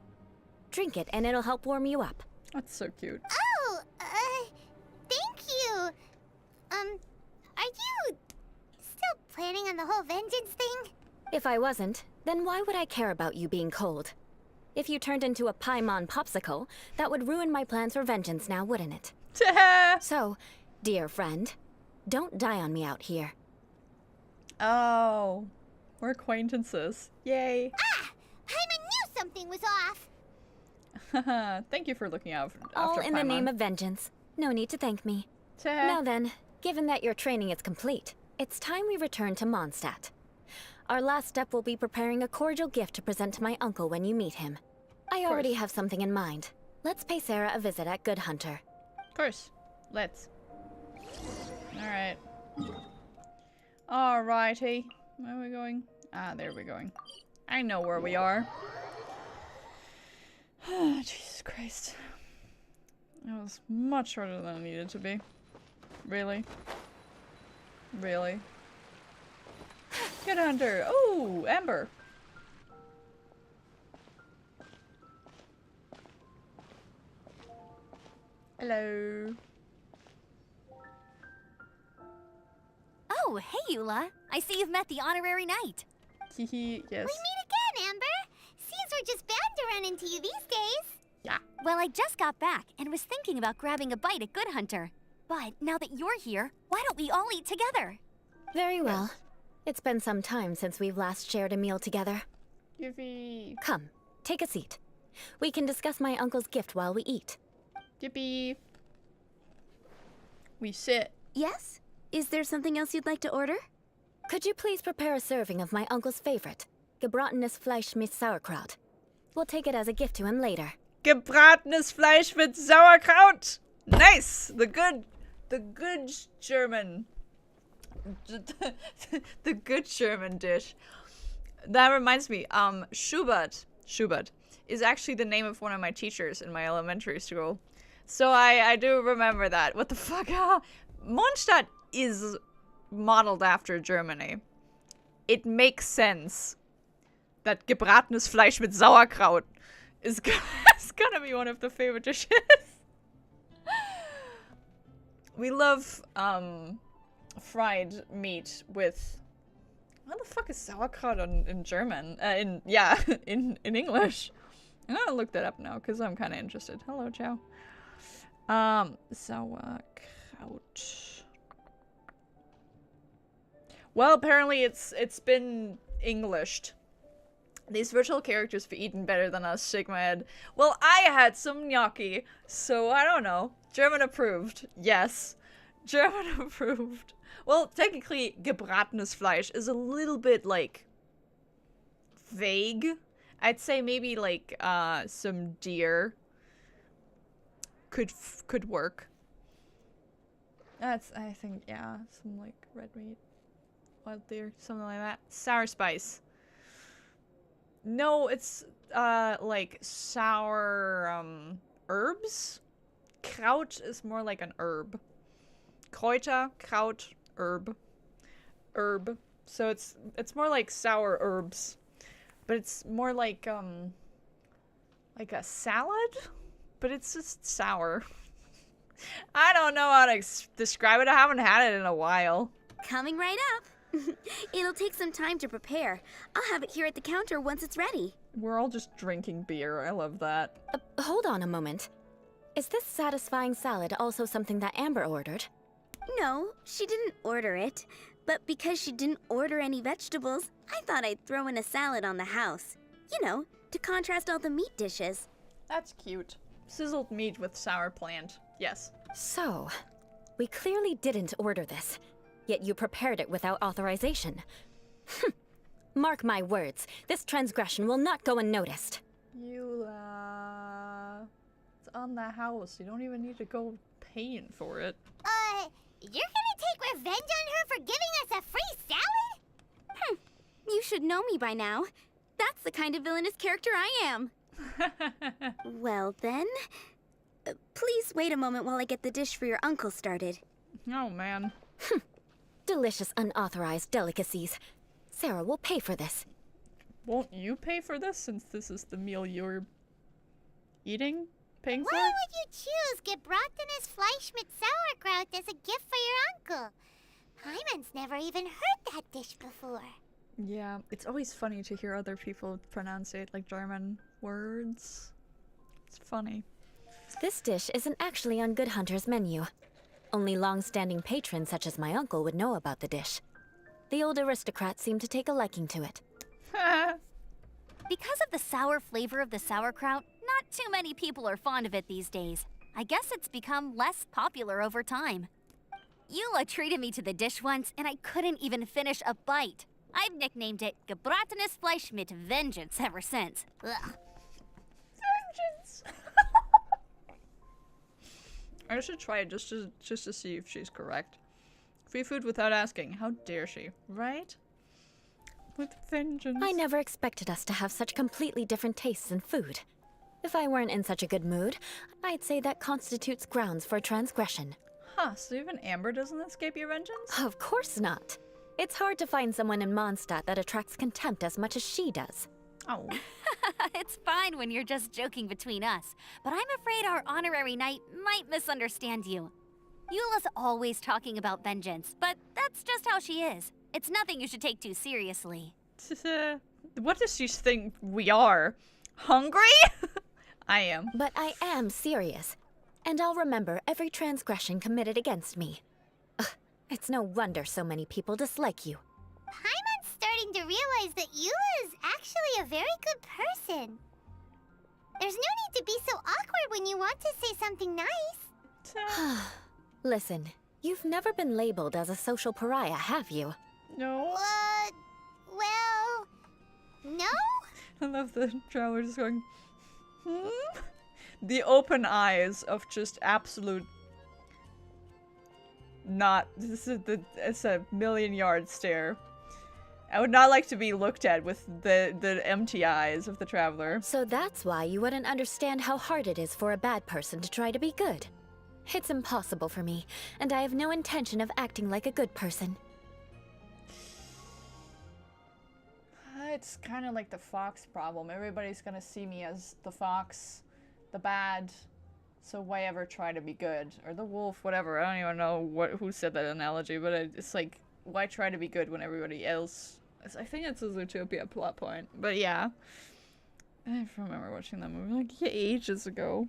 Drink it and it'll help warm you up. That's so cute. Oh, thank you. Are you still planning on the whole vengeance thing? If I wasn't, then why would I care about you being cold? If you turned into a Paimon popsicle, that would ruin my plans for vengeance now, wouldn't it? So, dear friend, don't die on me out here. Oh, we're acquaintances. Yay. Ah! Paimon knew something was off. Thank you for looking out after All in the Paimon. name of vengeance. No need to thank me. Now then, given that your training is complete, it's time we return to Mondstadt. Our last step will be preparing a cordial gift to present to my uncle when you meet him. I already have something in mind. Let's pay Sarah a visit at Good Hunter. Of course. Let's. Alright. Alrighty. Where are we going? Ah, there we're going. I know where we are. Jesus Christ. It was much shorter than it needed to be. Really? Really? Good hunter! Oh, Amber! Hello. Oh, hey, Eula. I see you've met the honorary knight. Hehe, yes. We meet again, Amber. Seems we're just bound to run into you these days. Yeah. Well, I just got back and was thinking about grabbing a bite at Good Hunter. But now that you're here, why don't we all eat together? Very well. It's been some time since we've last shared a meal together. Yippee. Come, take a seat. We can discuss my uncle's gift while we eat. Yippee. We sit. Yes? Is there something else you'd like to order? Could you please prepare a serving of my uncle's favorite, gebratenes Fleisch mit Sauerkraut? We'll take it as a gift to him later. Gebratenes Fleisch mit Sauerkraut! Nice! The good German. The good German dish. That reminds me, Schubert is actually the name of one of my teachers in my elementary school. So I do remember that. What the fuck? Mondstadt is modeled after Germany. It makes sense that gebratenes Fleisch mit Sauerkraut is gonna be one of the favorite dishes. We love fried meat with... What the fuck is sauerkraut in German? In English. I'm gonna look that up now because I'm kind of interested. Hello, Chow. Sauerkraut. Well, apparently it's been Englished. These virtual characters have eaten better than us, shake my head. Well, I had some gnocchi, so I don't know. German approved. Yes. German approved. Well, technically, gebratenes Fleisch is a little bit, like, vague. I'd say maybe, like, some deer could work. That's, I think, yeah, some, like, red meat. Wild deer, something like that. Sour spice. No, it's, like, sour, herbs? Kraut is more like an herb. Kräuter, Kraut, herb. So it's more like sour herbs. But it's more like a salad? But it's just sour. I don't know how to describe it. I haven't had it in a while. Coming right up. It'll take some time to prepare. I'll have it here at the counter once it's ready. We're all just drinking beer. I love that. Hold on a moment. Is this satisfying salad also something that Amber ordered? No, she didn't order it. But because she didn't order any vegetables, I thought I'd throw in a salad on the house. You know, to contrast all the meat dishes. That's cute. Sizzled meat with sour plant. Yes. So, we clearly didn't order this, yet you prepared it without authorization. Mark my words, this transgression will not go unnoticed. Eula. It's on the house. You don't even need to go paying for it. You're gonna take revenge on her for giving us a free salad? You should know me by now. That's the kind of villainous character I am. Well then, please wait a moment while I get the dish for your uncle started. Oh, man. Delicious unauthorized delicacies. Sarah will pay for this. Won't you pay for this since this is the meal you're eating? Paying for? Why would you choose gebratenes Fleisch mit Sauerkraut as a gift for your uncle? Hyman's never even heard that dish before. Yeah, it's always funny to hear other people pronounce it like German words. It's funny. This dish isn't actually on Good Hunter's menu. Only long-standing patrons such as my uncle would know about the dish. The old aristocrat seemed to take a liking to it. Because of the sour flavor of the sauerkraut, not too many people are fond of it these days. I guess it's become less popular over time. Eula treated me to the dish once, and I couldn't even finish a bite. I've nicknamed it gebratenes Fleisch mit Vengeance ever since. Ugh. Vengeance! I should try it just to see if she's correct. Free food without asking. How dare she? Right? With vengeance. I never expected us to have such completely different tastes in food. If I weren't in such a good mood, I'd say that constitutes grounds for transgression. Huh, so even Amber doesn't escape your vengeance? Of course not. It's hard to find someone in Mondstadt that attracts contempt as much as she does. Oh. It's fine when you're just joking between us, but I'm afraid our honorary knight might misunderstand you. Eula's always talking about vengeance, but that's just how she is. It's nothing you should take too seriously. What does she think we are? Hungry? I am. But I am serious, and I'll remember every transgression committed against me. Ugh, it's no wonder so many people dislike you. Paimon's starting to realize that Eula is actually a very good person. There's no need to be so awkward when you want to say something nice. Listen, you've never been labeled as a social pariah, have you? No. Well, no? I love the traveler just going, The open eyes of just absolute not, it's a million-yard stare. I would not like to be looked at with the empty eyes of the traveler. So that's why you wouldn't understand how hard it is for a bad person to try to be good. It's impossible for me, and I have no intention of acting like a good person. It's kind of like the fox problem. Everybody's gonna see me as the fox, the bad, so why ever try to be good? Or the wolf, whatever. I don't even know who said that analogy, but it's like, why try to be good when everybody else... I think it's a Zootopia plot point, but yeah. I remember watching that movie like ages ago.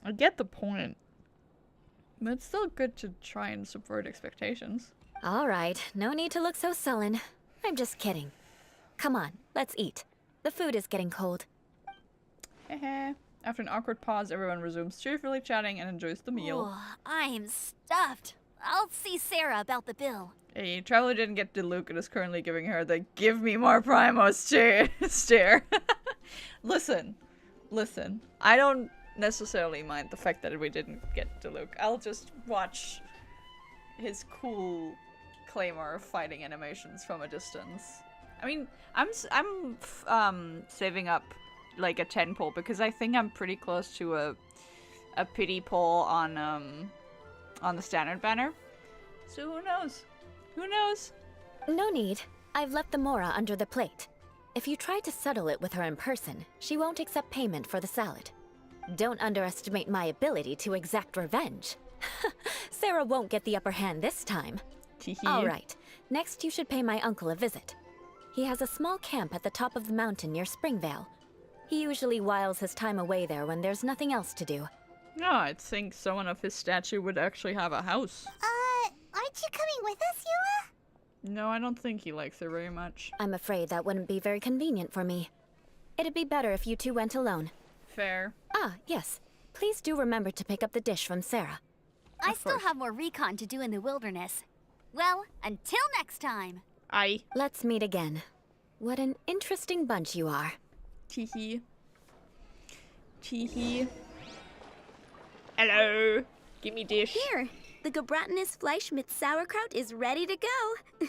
I get the point. But it's still good to try and subvert expectations. Alright, no need to look so sullen. I'm just kidding. Come on, let's eat. The food is getting cold. Hehe. After an awkward pause, everyone resumes cheerfully chatting and enjoys the meal. Oh, I'm stuffed. I'll see Sarah about the bill. A traveler didn't get Diluc and is currently giving her the "give me more Primo" stare. Listen. I don't necessarily mind the fact that we didn't get Diluc. I'll just watch his cool Claymore fighting animations from a distance. I mean, I'm saving up like a 10 pull because I think I'm pretty close to a pity pull on the standard banner. So who knows? Who knows? No need. I've left the Mora under the plate. If you try to settle it with her in person, she won't accept payment for the salad. Don't underestimate my ability to exact revenge. Sarah won't get the upper hand this time. All right. Next, you should pay my uncle a visit. He has a small camp at the top of the mountain near Springvale. He usually whiles his time away there when there's nothing else to do. No, I think someone of his stature would actually have a house. Aren't you coming with us, Eula? No, I don't think he likes her very much. I'm afraid that wouldn't be very convenient for me. It'd be better if you two went alone. Fair. Ah, yes. Please do remember to pick up the dish from Sarah. I still have more recon to do in the wilderness. Well, until next time. Aye. Let's meet again. What an interesting bunch you are. Teehee. Hello. Give me dish. Here, the Gebratinous Fleisch mit Sauerkraut is ready to go.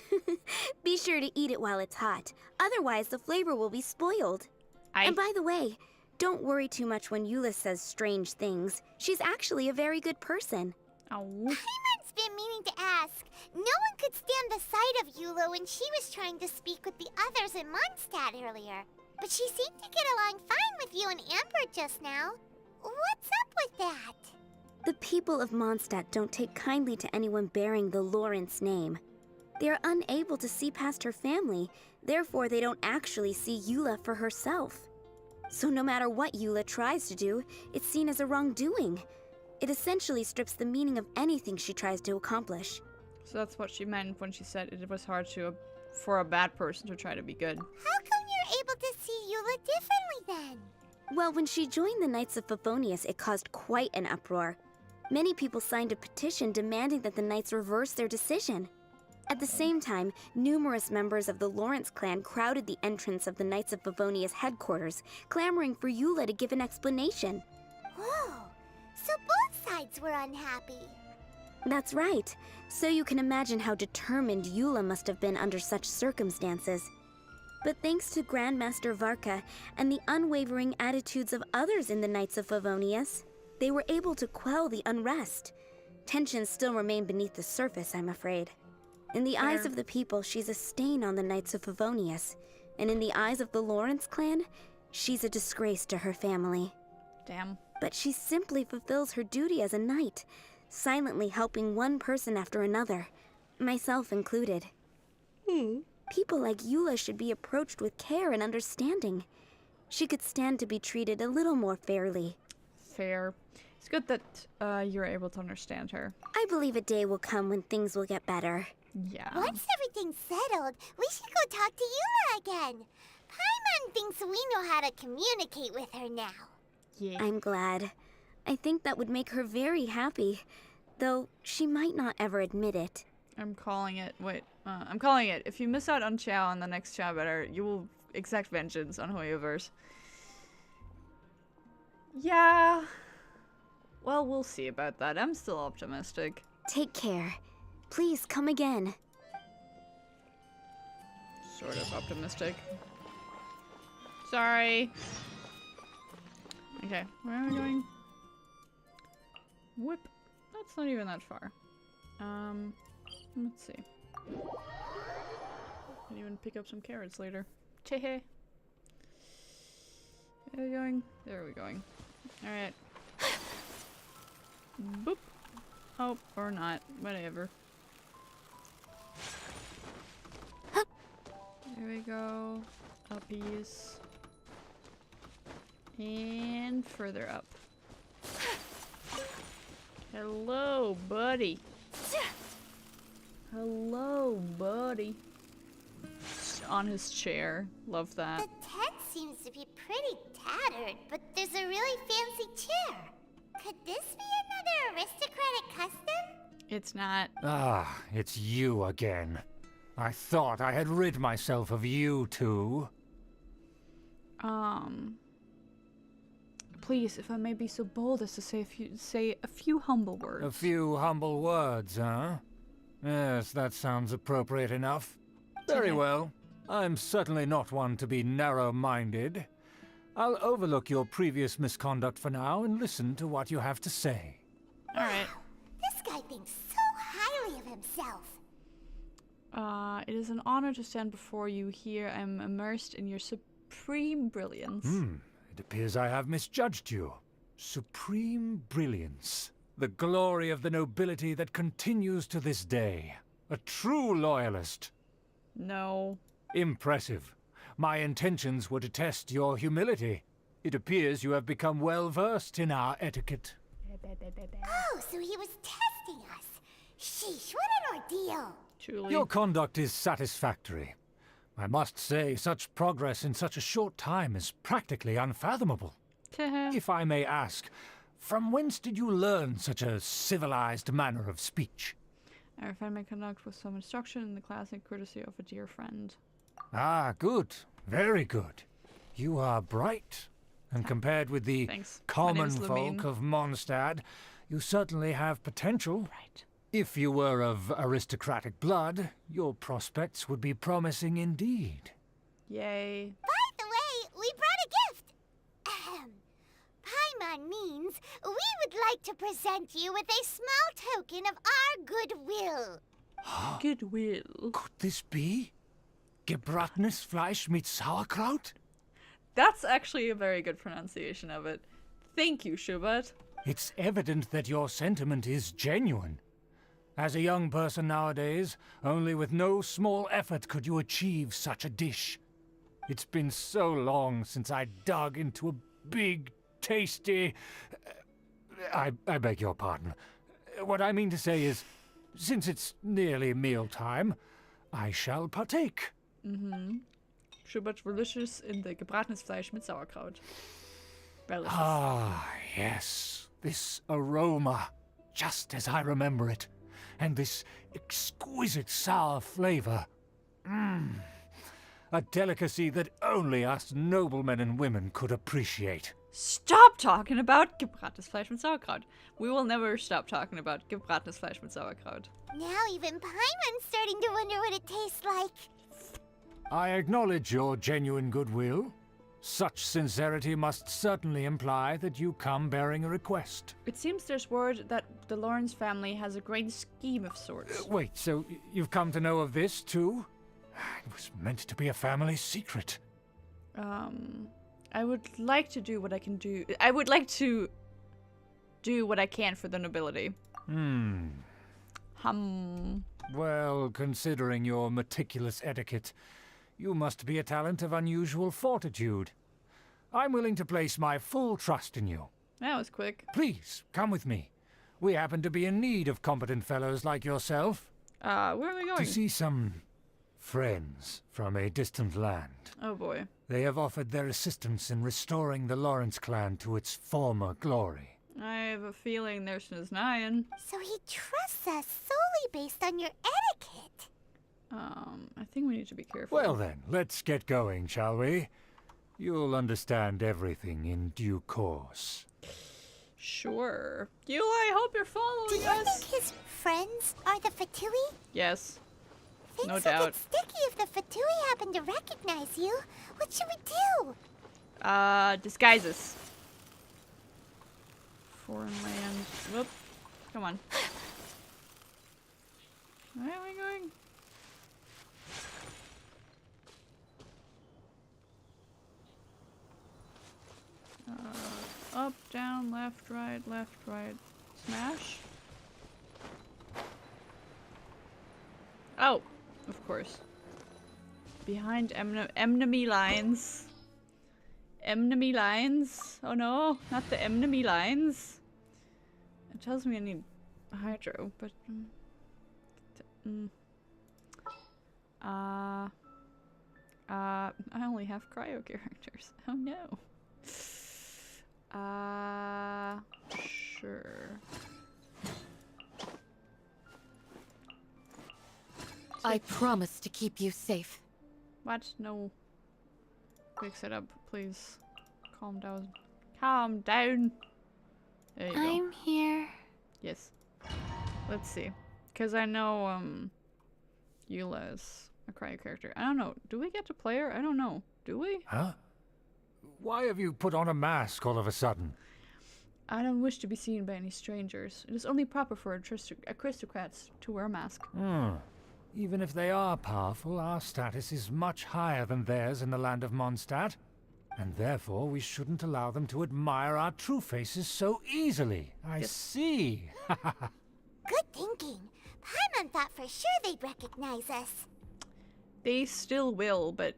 Be sure to eat it while it's hot. Otherwise, the flavor will be spoiled. Aye. And by the way, don't worry too much when Eula says strange things. She's actually a very good person. Oh. Paimon's been meaning to ask. No one could stand the sight of Eula when she was trying to speak with the others in Mondstadt earlier. But she seemed to get along fine with you and Amber just now. What's up with that? The people of Mondstadt don't take kindly to anyone bearing the Lawrence name. They are unable to see past her family, therefore they don't actually see Eula for herself. So no matter what Eula tries to do, it's seen as a wrongdoing. It essentially strips the meaning of anything she tries to accomplish. So that's what she meant when she said it was hard for a bad person to try to be good. How come you're able to see Eula differently then? Well, when she joined the Knights of Favonius, it caused quite an uproar. Many people signed a petition demanding that the Knights reverse their decision. At the same time, numerous members of the Lawrence clan crowded the entrance of the Knights of Favonius headquarters, clamoring for Eula to give an explanation. Whoa, so both sides were unhappy. That's right. So you can imagine how determined Eula must have been under such circumstances. But thanks to Grandmaster Varka and the unwavering attitudes of others in the Knights of Favonius, they were able to quell the unrest. Tensions still remain beneath the surface, I'm afraid. In the eyes of the people, she's a stain on the Knights of Favonius. And in the eyes of the Lawrence clan, she's a disgrace to her family. Damn. But she simply fulfills her duty as a knight, silently helping one person after another, myself included. People like Eula should be approached with care and understanding. She could stand to be treated a little more fairly. Fair. It's good that you're able to understand her. I believe a day will come when things will get better. Yeah. Once everything's settled, we should go talk to Eula again. Paimon thinks we know how to communicate with her now. Yeah. I'm glad. I think that would make her very happy, though she might not ever admit it. I'm calling it. Wait. I'm calling it. If you miss out on Chow on the next Chow Better, you will exact vengeance on Hoyoverse. Yeah. Well, we'll see about that. I'm still optimistic. Take care. Please come again. Sort of optimistic. Sorry. Okay, where am I going? Whip. That's not even that far. Let's see. Can even pick up some carrots later. Chehe. Where are we going? There we're going. Alright. Boop. Oh, or not. Whatever. There we go. Uppies. And further up. Hello, buddy. Hello, buddy. On his chair. Love that. The tent seems to be pretty tattered, but there's a really fancy chair. Could this be another aristocratic custom? It's not. Ah, it's you again. I thought I had rid myself of you two. Please, if I may be so bold as to say a few humble words. A few humble words, huh? Yes, that sounds appropriate enough. Very well. I'm certainly not one to be narrow-minded. I'll overlook your previous misconduct for now and listen to what you have to say. Alright. This guy thinks so highly of himself. It is an honor to stand before you here. I'm immersed in your supreme brilliance. It appears I have misjudged you. Supreme brilliance. The glory of the nobility that continues to this day. A true loyalist. No. Impressive. My intentions were to test your humility. It appears you have become well-versed in our etiquette. Oh, so he was testing us. Sheesh, what an ordeal. Truly. Your conduct is satisfactory. I must say, such progress in such a short time is practically unfathomable. If I may ask, from whence did you learn such a civilized manner of speech? I refined my conduct with some instruction in the classic courtesy of a dear friend. Ah, good. Very good. You are bright. And compared with the common folk of Mondstadt, you certainly have potential. Right. If you were of aristocratic blood, your prospects would be promising indeed. Yay. By the way, we brought a gift. Paimon means we would like to present you with a small token of our goodwill. Goodwill. Could this be gebratenes Fleisch mit Sauerkraut? That's actually a very good pronunciation of it. Thank you, Schubert. It's evident that your sentiment is genuine. As a young person nowadays, only with no small effort could you achieve such a dish. It's been so long since I dug into a big, tasty... I beg your pardon. What I mean to say is, since it's nearly mealtime, I shall partake. Schubert delicious in the gebratenes Fleisch mit Sauerkraut. Delicious. Ah, yes. This aroma, just as I remember it. And this exquisite sour flavor. A delicacy that only us noblemen and women could appreciate. Stop talking about gebratenes Fleisch mit Sauerkraut. We will never stop talking about gebratenes Fleisch mit Sauerkraut. Now even Paimon's starting to wonder what it tastes like. I acknowledge your genuine goodwill. Such sincerity must certainly imply that you come bearing a request. It seems there's word that the Lawrence family has a great scheme of sorts. Wait, so you've come to know of this too? It was meant to be a family secret. I would like to do what I can do. I would like to do what I can for the nobility. Well, considering your meticulous etiquette, you must be a talent of unusual fortitude. I'm willing to place my full trust in you. That was quick. Please, come with me. We happen to be in need of competent fellows like yourself. Where are we going? To see some friends from a distant land. Oh boy. They have offered their assistance in restoring the Lawrence clan to its former glory. I have a feeling there's Nyan. So he trusts us solely based on your etiquette. I think we need to be careful. Well then, let's get going, shall we? You'll understand everything in due course. Sure. Eula, I hope you're Do following you us. think his friends are the Fatui? Yes. Things No will doubt. get sticky if the Fatui happen to recognize you. What should we do? Disguises. Foreign land. Whoop. Come on. Where are we going? Up, down, left, right, smash. Oh, of course. Behind enemy lines. Enemy lines? Oh no, not the enemy lines. It tells me I need hydro, but I only have cryo characters. Oh no. Sure. I promise to keep you safe. What? No. Quick setup, please. Calm down. Calm down. There you go. I'm here. Yes. Let's see. Because I know, Eula is a cryo character. I don't know. Do we get to play her? I don't know. Do we? Huh? Why have you put on a mask all of a sudden? I don't wish to be seen by any strangers. It is only proper for aristocrats to wear a mask. Even if they are powerful, our status is much higher than theirs in the land of Mondstadt. And therefore we shouldn't allow them to admire our true faces so easily. I see. Good thinking. Paimon thought for sure they'd recognize us. They still will, but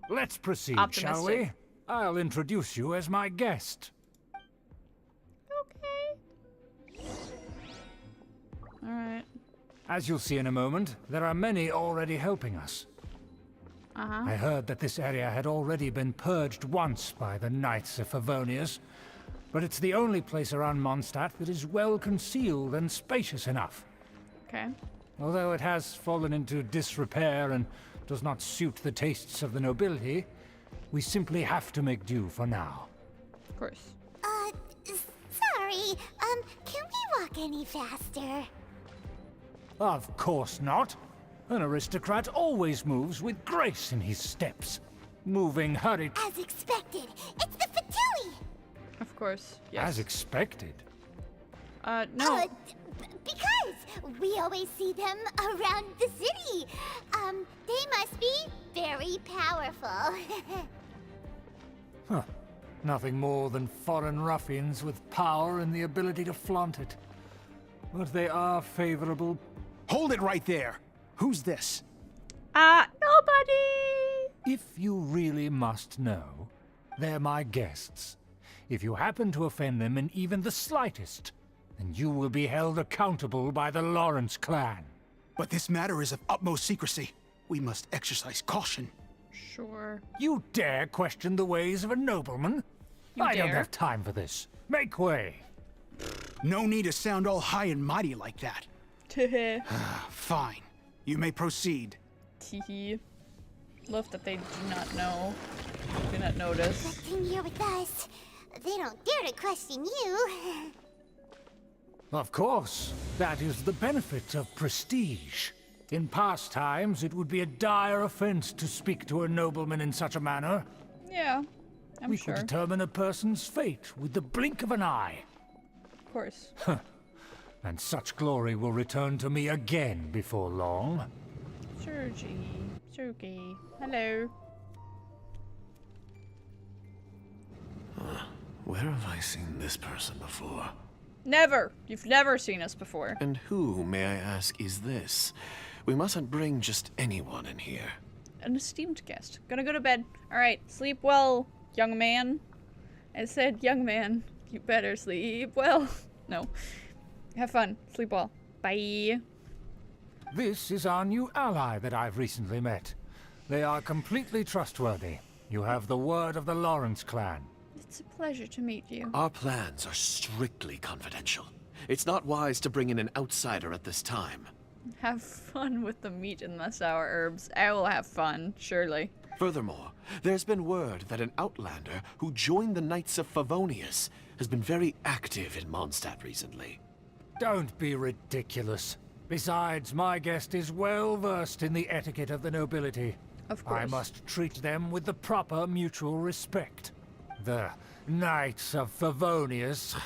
Let's proceed, shall Optimistic. we? I'll introduce you as my guest. okay. Alright. As you'll see in a moment, there are many already helping us. I heard that this area had already been purged once by the Knights of Favonius, but it's the only place around Mondstadt that is well concealed and spacious enough. Okay. Although it has fallen into disrepair and does not suit the tastes of the nobility, we simply have to make do for now. Of course. Sorry. Can we walk any faster? Of course not. An aristocrat always moves with grace in his steps. Moving hurried As expected, it's the Fatui! Of course. Yes. as expected. No. Because we always see them around the city. They must be very powerful. Huh. Nothing more than foreign ruffians with power and the ability to flaunt it. But they are favorable. Hold it right there. Who's this? Nobody! If you really must know, they're my guests. If you happen to offend them in even the slightest, then you will be held accountable by the Lawrence clan. But this matter is of utmost secrecy. We must exercise caution. Sure. You dare question the ways of a nobleman? I don't dare? have time for this. Make way. No need to sound all high and mighty like that. Tehe. Fine. You may proceed. Teehee. Love that they do not know. Do not notice. Good thing you're with us. They don't dare to question you. Of course. That is the benefit of prestige. In past times, it would be a dire offense to speak to a nobleman in such a manner. Yeah, I'm We sure. could determine a person's fate with the blink of an eye. Of course. And such glory will return to me again before long. Sergi. Hello. Where have I seen this person before? Never. You've never seen us before. And who, may I ask, is this? We mustn't bring just anyone in here. An esteemed guest. Gonna go to bed. Alright, sleep well, young man. I said, young man, you better sleep well. No. Have fun. Sleep well. Bye. This is our new ally that I've recently met. They are completely trustworthy. You have the word of the Lawrence clan. It's a pleasure to meet you. Our plans are strictly confidential. It's not wise to bring in an outsider at this time. Have fun with the meat and the sour herbs. I will have fun, surely. Furthermore, there's been word that an outlander who joined the Knights of Favonius has been very active in Mondstadt recently. Don't be ridiculous. Besides, my guest is well versed in the etiquette of the nobility. Of course. I must treat them with the proper mutual respect. The Knights of Favonius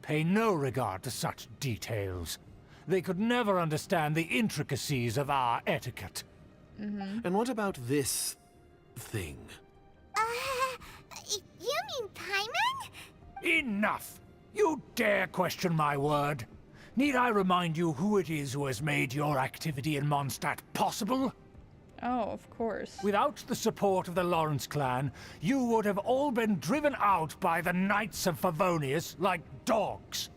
pay no regard to such details. They could never understand the intricacies of our etiquette. And what about this thing? You mean Paimon? Enough! You dare question my word? Need I remind you who it is who has made your activity in Mondstadt possible? Oh, of course. Without the support of the Lawrence clan, you would have all been driven out by the Knights of Favonius like dogs.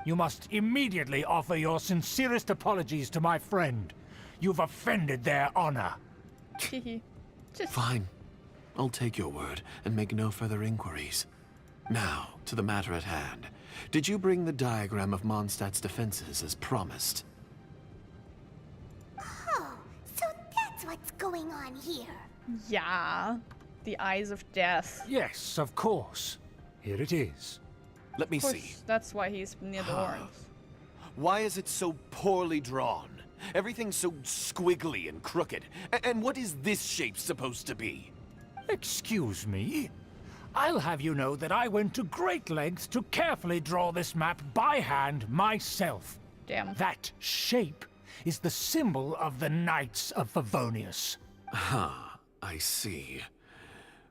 You must immediately offer your sincerest apologies to my friend. You've offended their honor. Just Fine. I'll take your word and make no further inquiries. Now, to the matter at hand. Did you bring the diagram of Mondstadt's defenses as promised? Oh, so that's what's going on here. yeah. The eyes of death. Yes, of course. Here it is. Let me Of course, see. that's why he's near the horns. Why is it so poorly drawn? Everything's so squiggly and crooked. And what is this shape supposed to be? Excuse me? I'll have you know that I went to great lengths to carefully draw this map by hand myself. Damn. That shape is the symbol of the Knights of Favonius. I see.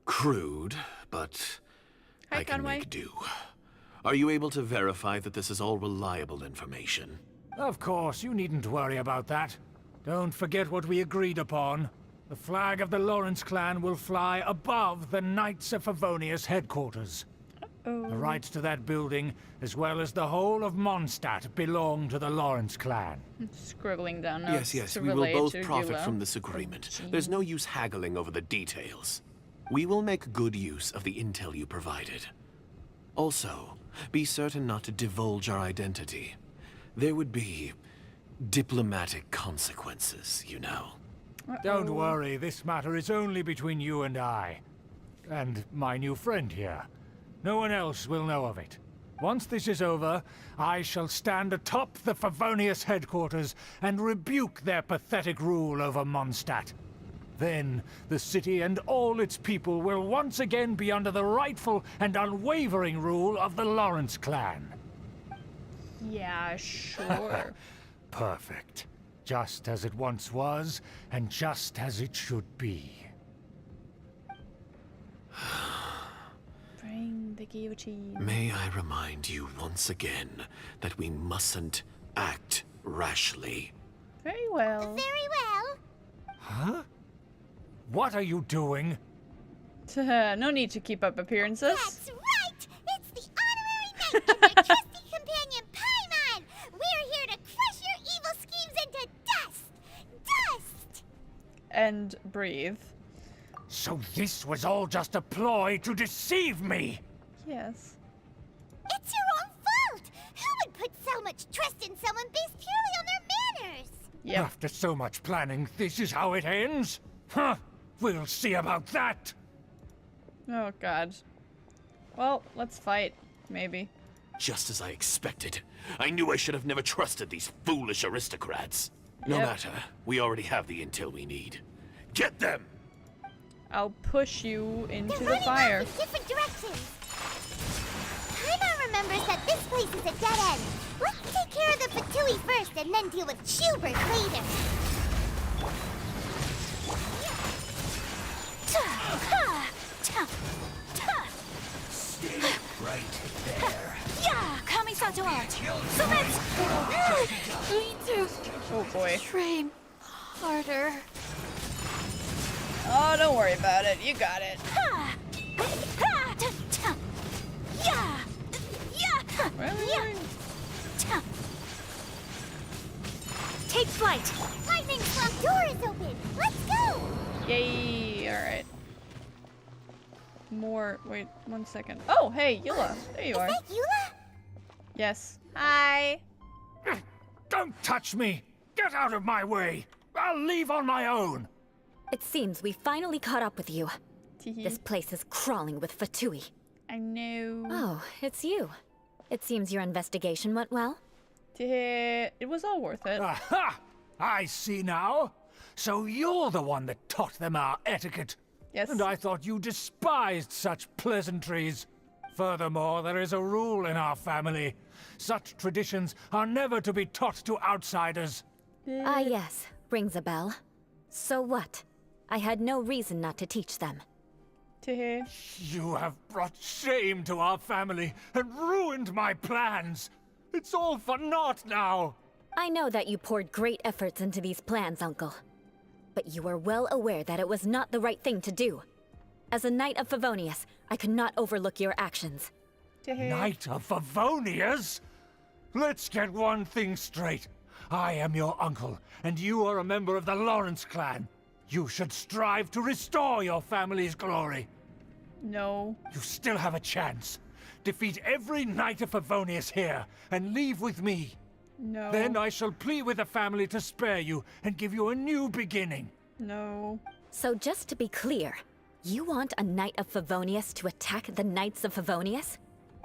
Crude, but Hi, I can Conway. make do. Are you able to verify that this is all reliable information? Of course, you needn't worry about that. Don't forget what we agreed upon. The flag of the Lawrence clan will fly above the Knights of Favonius headquarters. The rights to that building, as well as the whole of Mondstadt, belong to the Lawrence clan. Scribbling down notes. Yes, to we will relay both to profit Eula. from this agreement. There's no use haggling over the details. We will make good use of the intel you provided. Also, be certain not to divulge our identity. There would be diplomatic consequences, you know. Don't worry, this matter is only between you and I. And my new friend here. No one else will know of it. Once this is over, I shall stand atop the Favonius headquarters and rebuke their pathetic rule over Mondstadt. Then, the city and all its people will once again be under the rightful and unwavering rule of the Lawrence clan. Yeah, sure. Perfect. Just as it once was, and just as it should be. Bring the guillotine. May I remind you once again that we mustn't act rashly. Very well. Very well. Huh? What are you doing? No need to keep up appearances. That's right. It's the honorary knight and your trusty companion, Paimon. We're here to crush your evil schemes into dust. Dust. And breathe. So this was all just a ploy to deceive me! Yes. It's your own fault. Who would put so much trust in someone based purely on their manners? Yep. After so much planning, this is how it ends? Huh? We'll see about that! Oh, God. Well, let's fight. Maybe. Just as I expected. I knew I should have never trusted these foolish aristocrats. No Yep. matter. We already have the intel we need. Get them! I'll push you into They're the running fire. off in different directions. Paimon remembers that this place is a dead end. Let's take care of the Fatui first and then deal with Schubert later. Stay right there. Yeah, Kamisato art. So we need to Oh boy. train harder. Oh, don't worry about it. You got it. Yeah. Yeah. What are we doing? Take flight. Lightning Slug door is open. Let's go. Yay! Alright. More. Wait, 1 second. Oh, hey, Eula. There you are. Is that Eula? Yes. Hi. Don't touch me! Get out of my way! I'll leave on my own! It seems we finally caught up with you. Teehee. This place is crawling with Fatui. I know. Oh, it's you. It seems your investigation went well. Teehee. It was all worth it. Aha! I see now. So you're the one that taught them our etiquette. Yes. And I thought you despised such pleasantries. Furthermore, there is a rule in our family. Such traditions are never to be taught to outsiders. Ah, yes. Rings a bell. So what? I had no reason not to teach them. Teehee. You have brought shame to our family and ruined my plans. It's all for naught now. I know that you poured great efforts into these plans, Uncle. But you are well aware that it was not the right thing to do. As a Knight of Favonius, I could not overlook your actions. Teehee. Knight of Favonius? Let's get one thing straight. I am your uncle, and you are a member of the Lawrence clan. You should strive to restore your family's glory. No. You still have a chance. Defeat every Knight of Favonius here, and leave with me. No. Then I shall plead with the family to spare you and give you a new beginning. No. So just to be clear, you want a Knight of Favonius to attack the Knights of Favonius?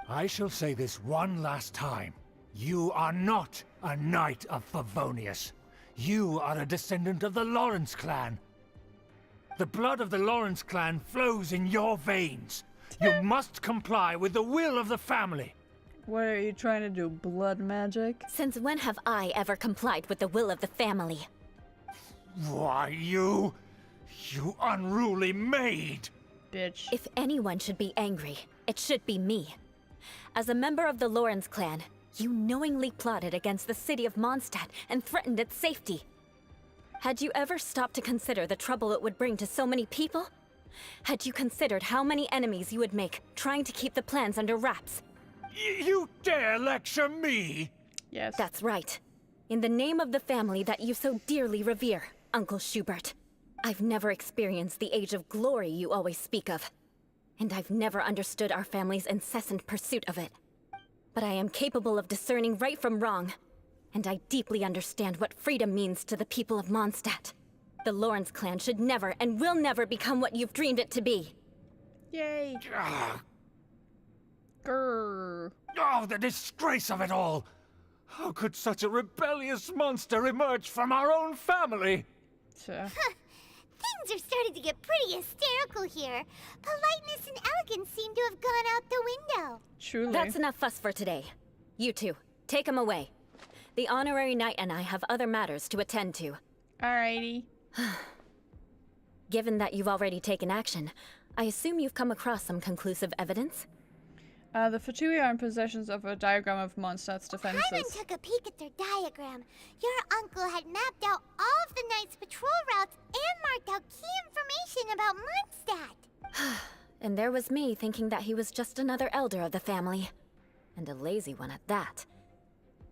I shall say this one last time. You are not a Knight of Favonius. You are a descendant of the Lawrence clan. The blood of the Lawrence clan flows in your veins. You must comply with the will of the family. What are you trying to do? Blood magic? Since when have I ever complied with the will of the family? Why, you unruly maid! Bitch. If anyone should be angry, it should be me. As a member of the Lawrence clan, you knowingly plotted against the city of Mondstadt and threatened its safety. Had you ever stopped to consider the trouble it would bring to so many people? Had you considered how many enemies you would make trying to keep the plans under wraps? You dare lecture me? Yes. That's right. In the name of the family that you so dearly revere, Uncle Schubert. I've never experienced the age of glory you always speak of. And I've never understood our family's incessant pursuit of it. But I am capable of discerning right from wrong. And I deeply understand what freedom means to the people of Mondstadt. The Lawrence clan should never and will never become what you've dreamed it to be. Yay. Ah, Grrr. oh, the disgrace of it all! How could such a rebellious monster emerge from our own family? Things are starting to get pretty hysterical here. Politeness and elegance seem to have gone out the window. Truly. That's enough fuss for today. You two, take him away. The honorary knight and I have other matters to attend to. Alrighty. Given that you've already taken action, I assume you've come across some conclusive evidence? The Fatui are in possession of a diagram of Mondstadt's Hyman defenses. took a peek at their diagram. Your uncle had mapped out all of the Knight's patrol routes and marked out key information about Mondstadt. And there was me thinking that he was just another elder of the family. And a lazy one at that.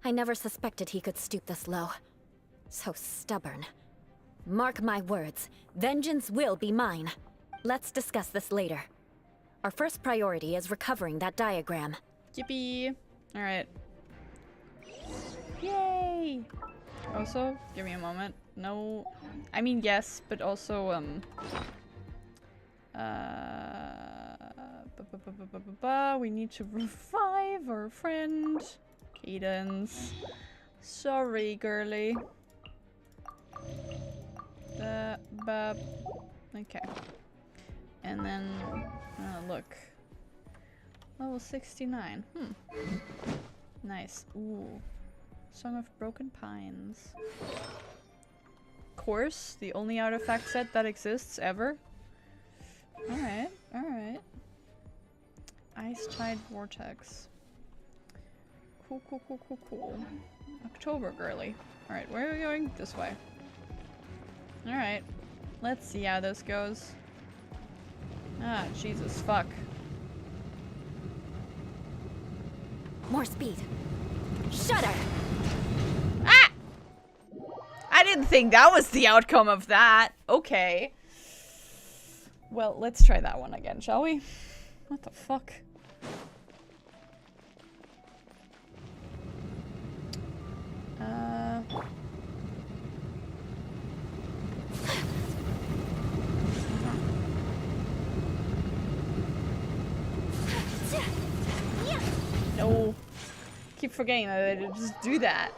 I never suspected he could stoop this low. So stubborn. Mark my words, vengeance will be mine. Let's discuss this later. Our first priority is recovering that diagram. Yippee. Alright. Yay! Also, give me a moment. No. I mean, yes, but also, we need to revive our friend. Cadence. Sorry, girly. Okay. And then, look. Level 69. Nice. Ooh. Song of Broken Pines. Course, the only artifact set that exists ever. Alright, alright. Ice Tide Vortex. Cool, cool, cool, cool, cool. October girly. Alright, where are we going? This way. Alright. Let's see how this goes. Ah, Jesus, fuck. More speed. Shudder! Ah! I didn't think that was the outcome of that. Okay. Well, let's try that one again, shall we? What the fuck? No. Keep forgetting that I just do that.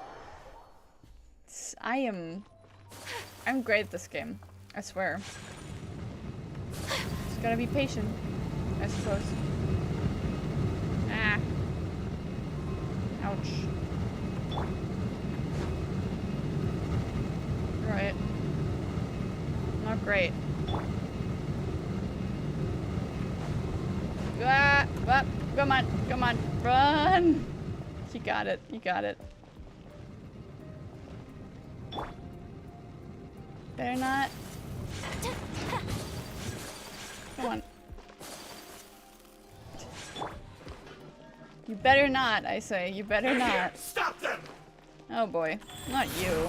I'm great at this game. I swear. Just gotta be patient, I suppose. Ah. Ouch. Right. Not great. Ah, come on, come on, run! You got it, you got it. Better not. Come on. You better not, I say. You better not. Stop them! Oh boy. Not you.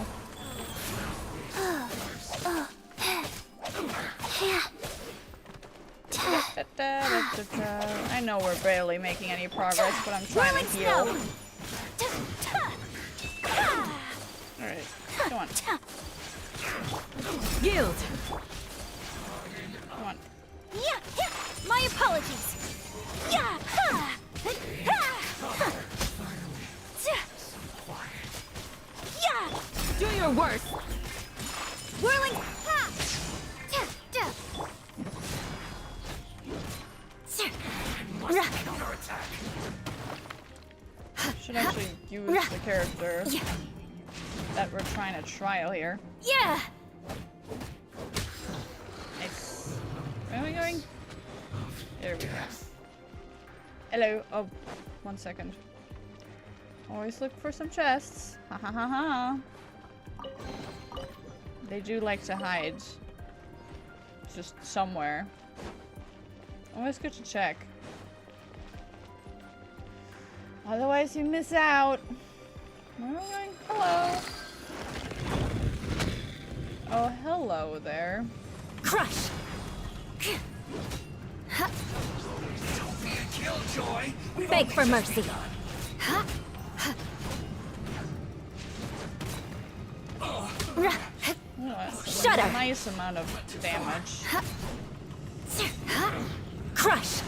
I know we're barely making any progress, but I'm trying to heal. Alright, come on. Yield! Come on. My apologies. Do your worst! Whirling. Should actually use the character that we're trying to trial here. Yeah. Nice. Where am I going? There we go. Hello. Oh, 1 second. Always look for some chests. Ha ha ha ha. They do like to hide. Just somewhere. Always good to check. Otherwise you miss out. Where am I going? Hello. Oh, hello there. Crush! Don't be a killjoy! Beg for mercy. Shudder! A nice amount of damage. Crush!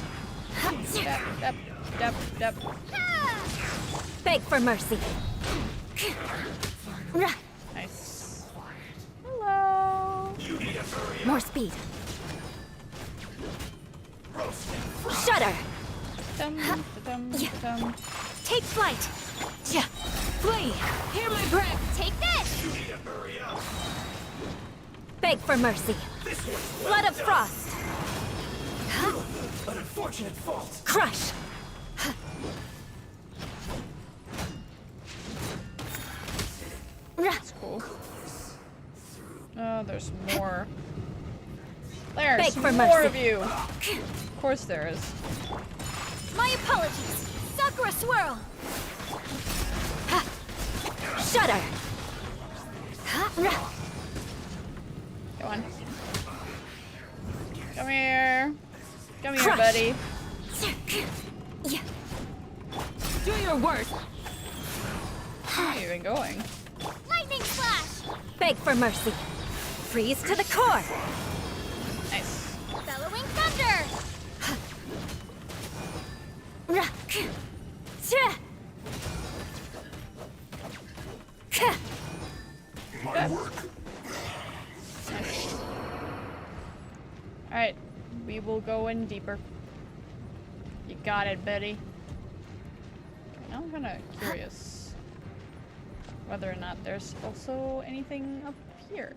Dep, dep, dep, dep. Beg for mercy. Nice. Hello. More speed. Shudder! Dum, dum, dum. Take flight! Flee! Hear my breath! Take this. Beg for mercy. Blood of frost! An unfortunate fault! Crush! That's cool. Oh, there's more. There's Beg for more mercy. of you. Of course there is. My apologies. Sakura swirl. Shudder! Come on. Come here. Come here, Crush. buddy. Do your worst! Where are you even going? Lightning flash. Beg for mercy. Freeze to the core! Nice. Bellowing thunder. My work. Nice. will go in deeper. You got it, Betty. Now I'm kinda curious whether or not there's also anything up here.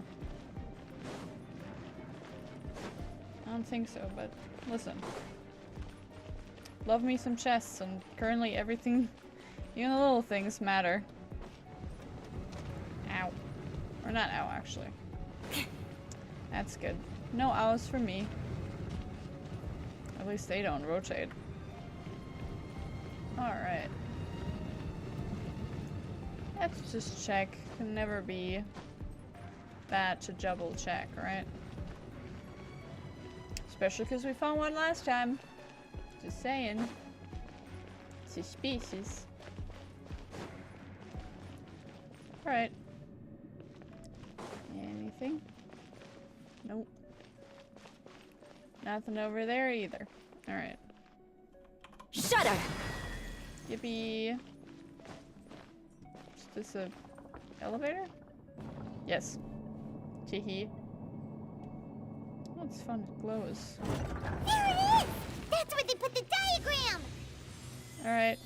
I don't think so, but listen. Love me some chests, and currently everything, even the little things, matter. Ow. Or not ow, actually. That's good. No ows for me. At least they don't rotate. Alright. Let's just check. Can never be bad to double check, right? Especially because we found one last time. Just saying. Suspicious. Alright. Anything? Nope. Nothing over there either. Alright. Shudder! Yippee. Is this a elevator? Yes. Teehee. Oh, it's fun. It glows. There it is! That's where they put the diagram! Alright.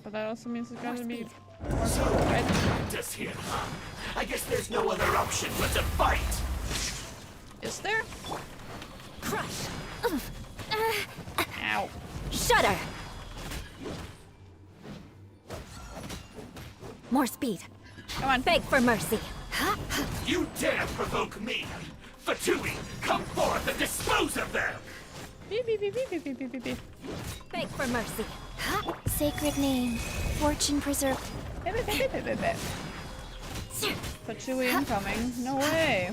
But that also means it's gonna be So, right? practice here, huh? I guess there's no other option but to fight! Is there? Crush! Ow. Shudder! More speed. Come on. Beg for mercy. You dare provoke me! Fatui, come forth and dispose of them! Beep, beep, beep, beep, beep, beep, beep, beep, beep. Beg for mercy. Sacred name, fortune preserve. Beep, beep, beep, beep, beep, beep. Patchouli incoming. No way.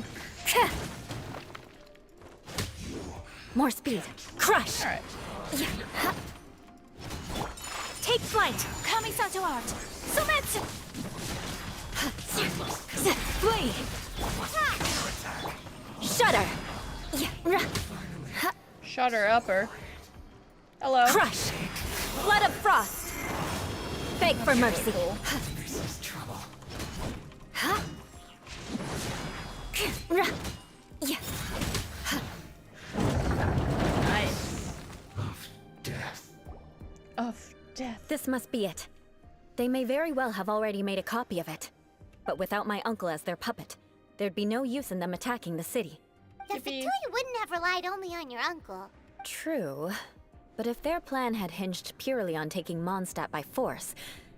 More speed. Crush! Alright. Take flight! Kamisato art. Sumetsu! Flee! Shudder! Shutter upper. Hello. Crush! Flood of frost! Beg for mercy. Cool. Nice. Of death. This must be it. They may very well have already made a copy of it. But without my uncle as their puppet, there'd be no use in them attacking the city. The Yippee. Fatui wouldn't have relied only on your uncle. True. But if their plan had hinged purely on taking Mondstadt by force,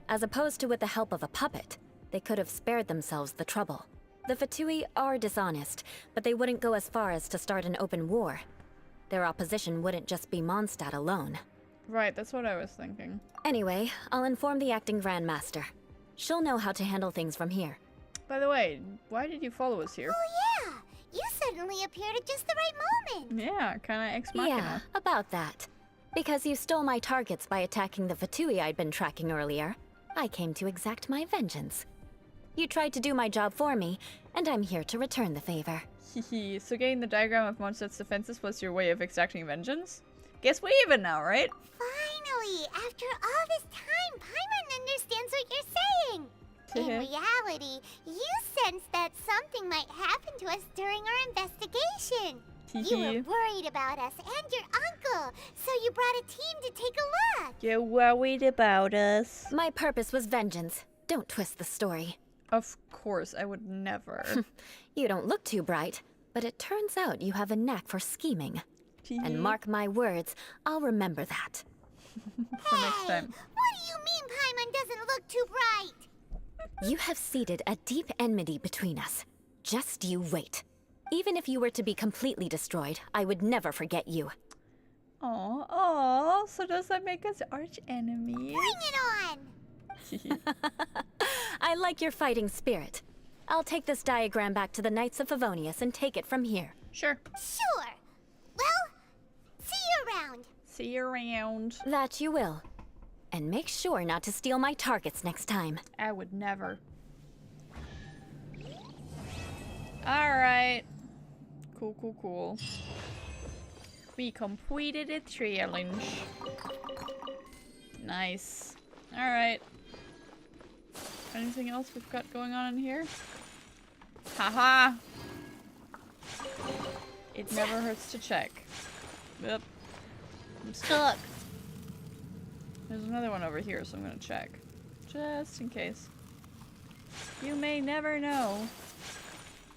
as opposed to with the help of a puppet, they could have spared themselves the trouble. The Fatui are dishonest, but they wouldn't go as far as to start an open war. Their opposition wouldn't just be Mondstadt alone. Right, that's what I was thinking. Anyway, I'll inform the acting Grandmaster. She'll know how to handle things from here. By the way, why did you follow us here? Oh yeah! You suddenly appeared at just the right moment! Yeah, kinda ex Yeah, machina. about that. Because you stole my targets by attacking the Fatui I'd been tracking earlier, I came to exact my vengeance. You tried to do my job for me, and I'm here to return the favor. Hehe. So getting the diagram of Mondstadt's defenses was your way of exacting vengeance? Guess we even now, right? Finally! After all this time, Paimon understands what you're saying! In reality, you sensed that something might happen to us during our investigation. You were worried about us and your uncle, so you brought a team to take a look. You're worried about us. My purpose was vengeance. Don't twist the story. Of course, I would never. You don't look too bright, but it turns out you have a knack for scheming. And mark my words, I'll remember that. For next time. What do you mean Paimon doesn't look too bright? You have seeded a deep enmity between us. Just you wait. Even if you were to be completely destroyed, I would never forget you. Aw, so does that make us arch enemies? Bring it on! I like your fighting spirit. I'll take this diagram back to the Knights of Favonius and take it from here. Sure. Sure. Well, see you around. See you around. That you will. And make sure not to steal my targets next time. I would never. Alright. Cool. We completed a challenge. Nice. Alright. Anything else we've got going on in here? Haha! It never hurts to check. Yep. I'm stuck. There's another one over here, so I'm gonna check. Just in case. You may never know.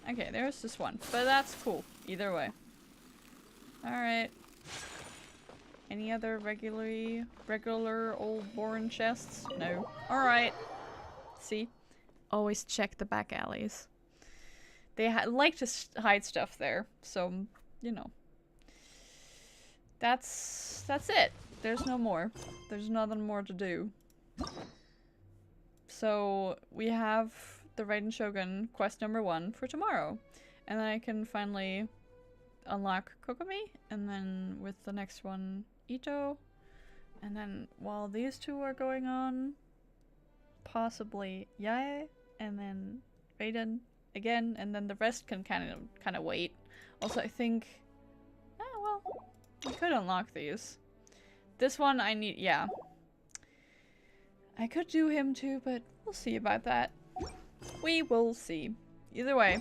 Okay, there's this one. But that's cool. Either way. Alright. Any other regular old boring chests? No. Alright. See? Always check the back alleys. They like to hide stuff there, so, you know. That's it. There's no more. There's nothing more to do. So, we have the Raiden Shogun quest number 1 for tomorrow. And then I can finally unlock Kokomi, and then with the next one, Ito. And then while these two are going on, possibly Yae, and then Raiden again, and then the rest can kind of wait. Also, I think, well, I could unlock these. This one I need, yeah. I could do him too, but we'll see about that. We will see. Either way,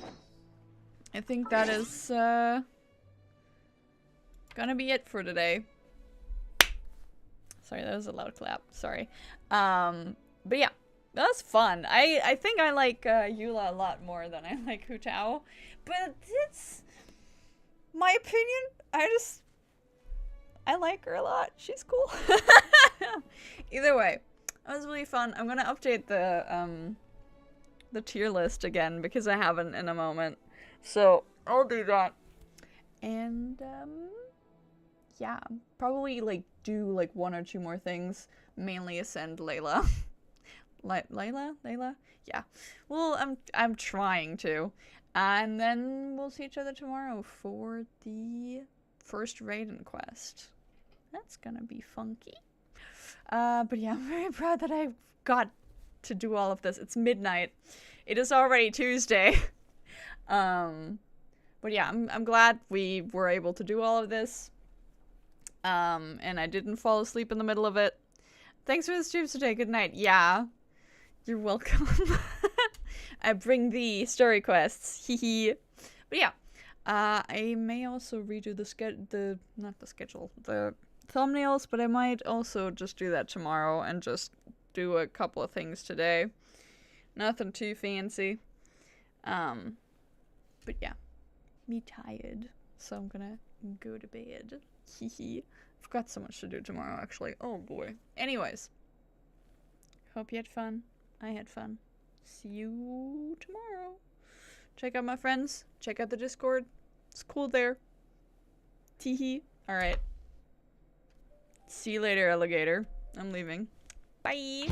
I think that is gonna be it for today. Sorry, that was a loud clap. Sorry. But yeah, that was fun. I think I like Eula a lot more than I like Hu Tao, but it's my opinion. I like her a lot. She's cool. Either way, that was really fun. I'm gonna update the tier list again because I haven't in a moment, so I'll do that. And yeah, probably like do like 1 or 2 more things. Mainly ascend Layla. Layla? Yeah. Well, I'm trying to. And then we'll see each other tomorrow for the first Raiden quest. That's gonna be funky. But yeah, I'm very proud that I got to do all of this. It's midnight. It is already Tuesday. But yeah, I'm glad we were able to do all of this. And I didn't fall asleep in the middle of it. Thanks for the streams today. Good night. Yeah. You're welcome. I bring the story quests. Hehe. But yeah. I may also redo the thumbnails, but I might also just do that tomorrow and just do a couple of things today. Nothing too fancy. But yeah. Me tired. So I'm gonna go to bed. Hehe. I've got so much to do tomorrow, actually. Oh boy. Anyways. Hope you had fun. I had fun. See you tomorrow. Check out my friends. Check out the Discord. It's cool there. Teehee. Alright. See you later, alligator. I'm leaving. Bye.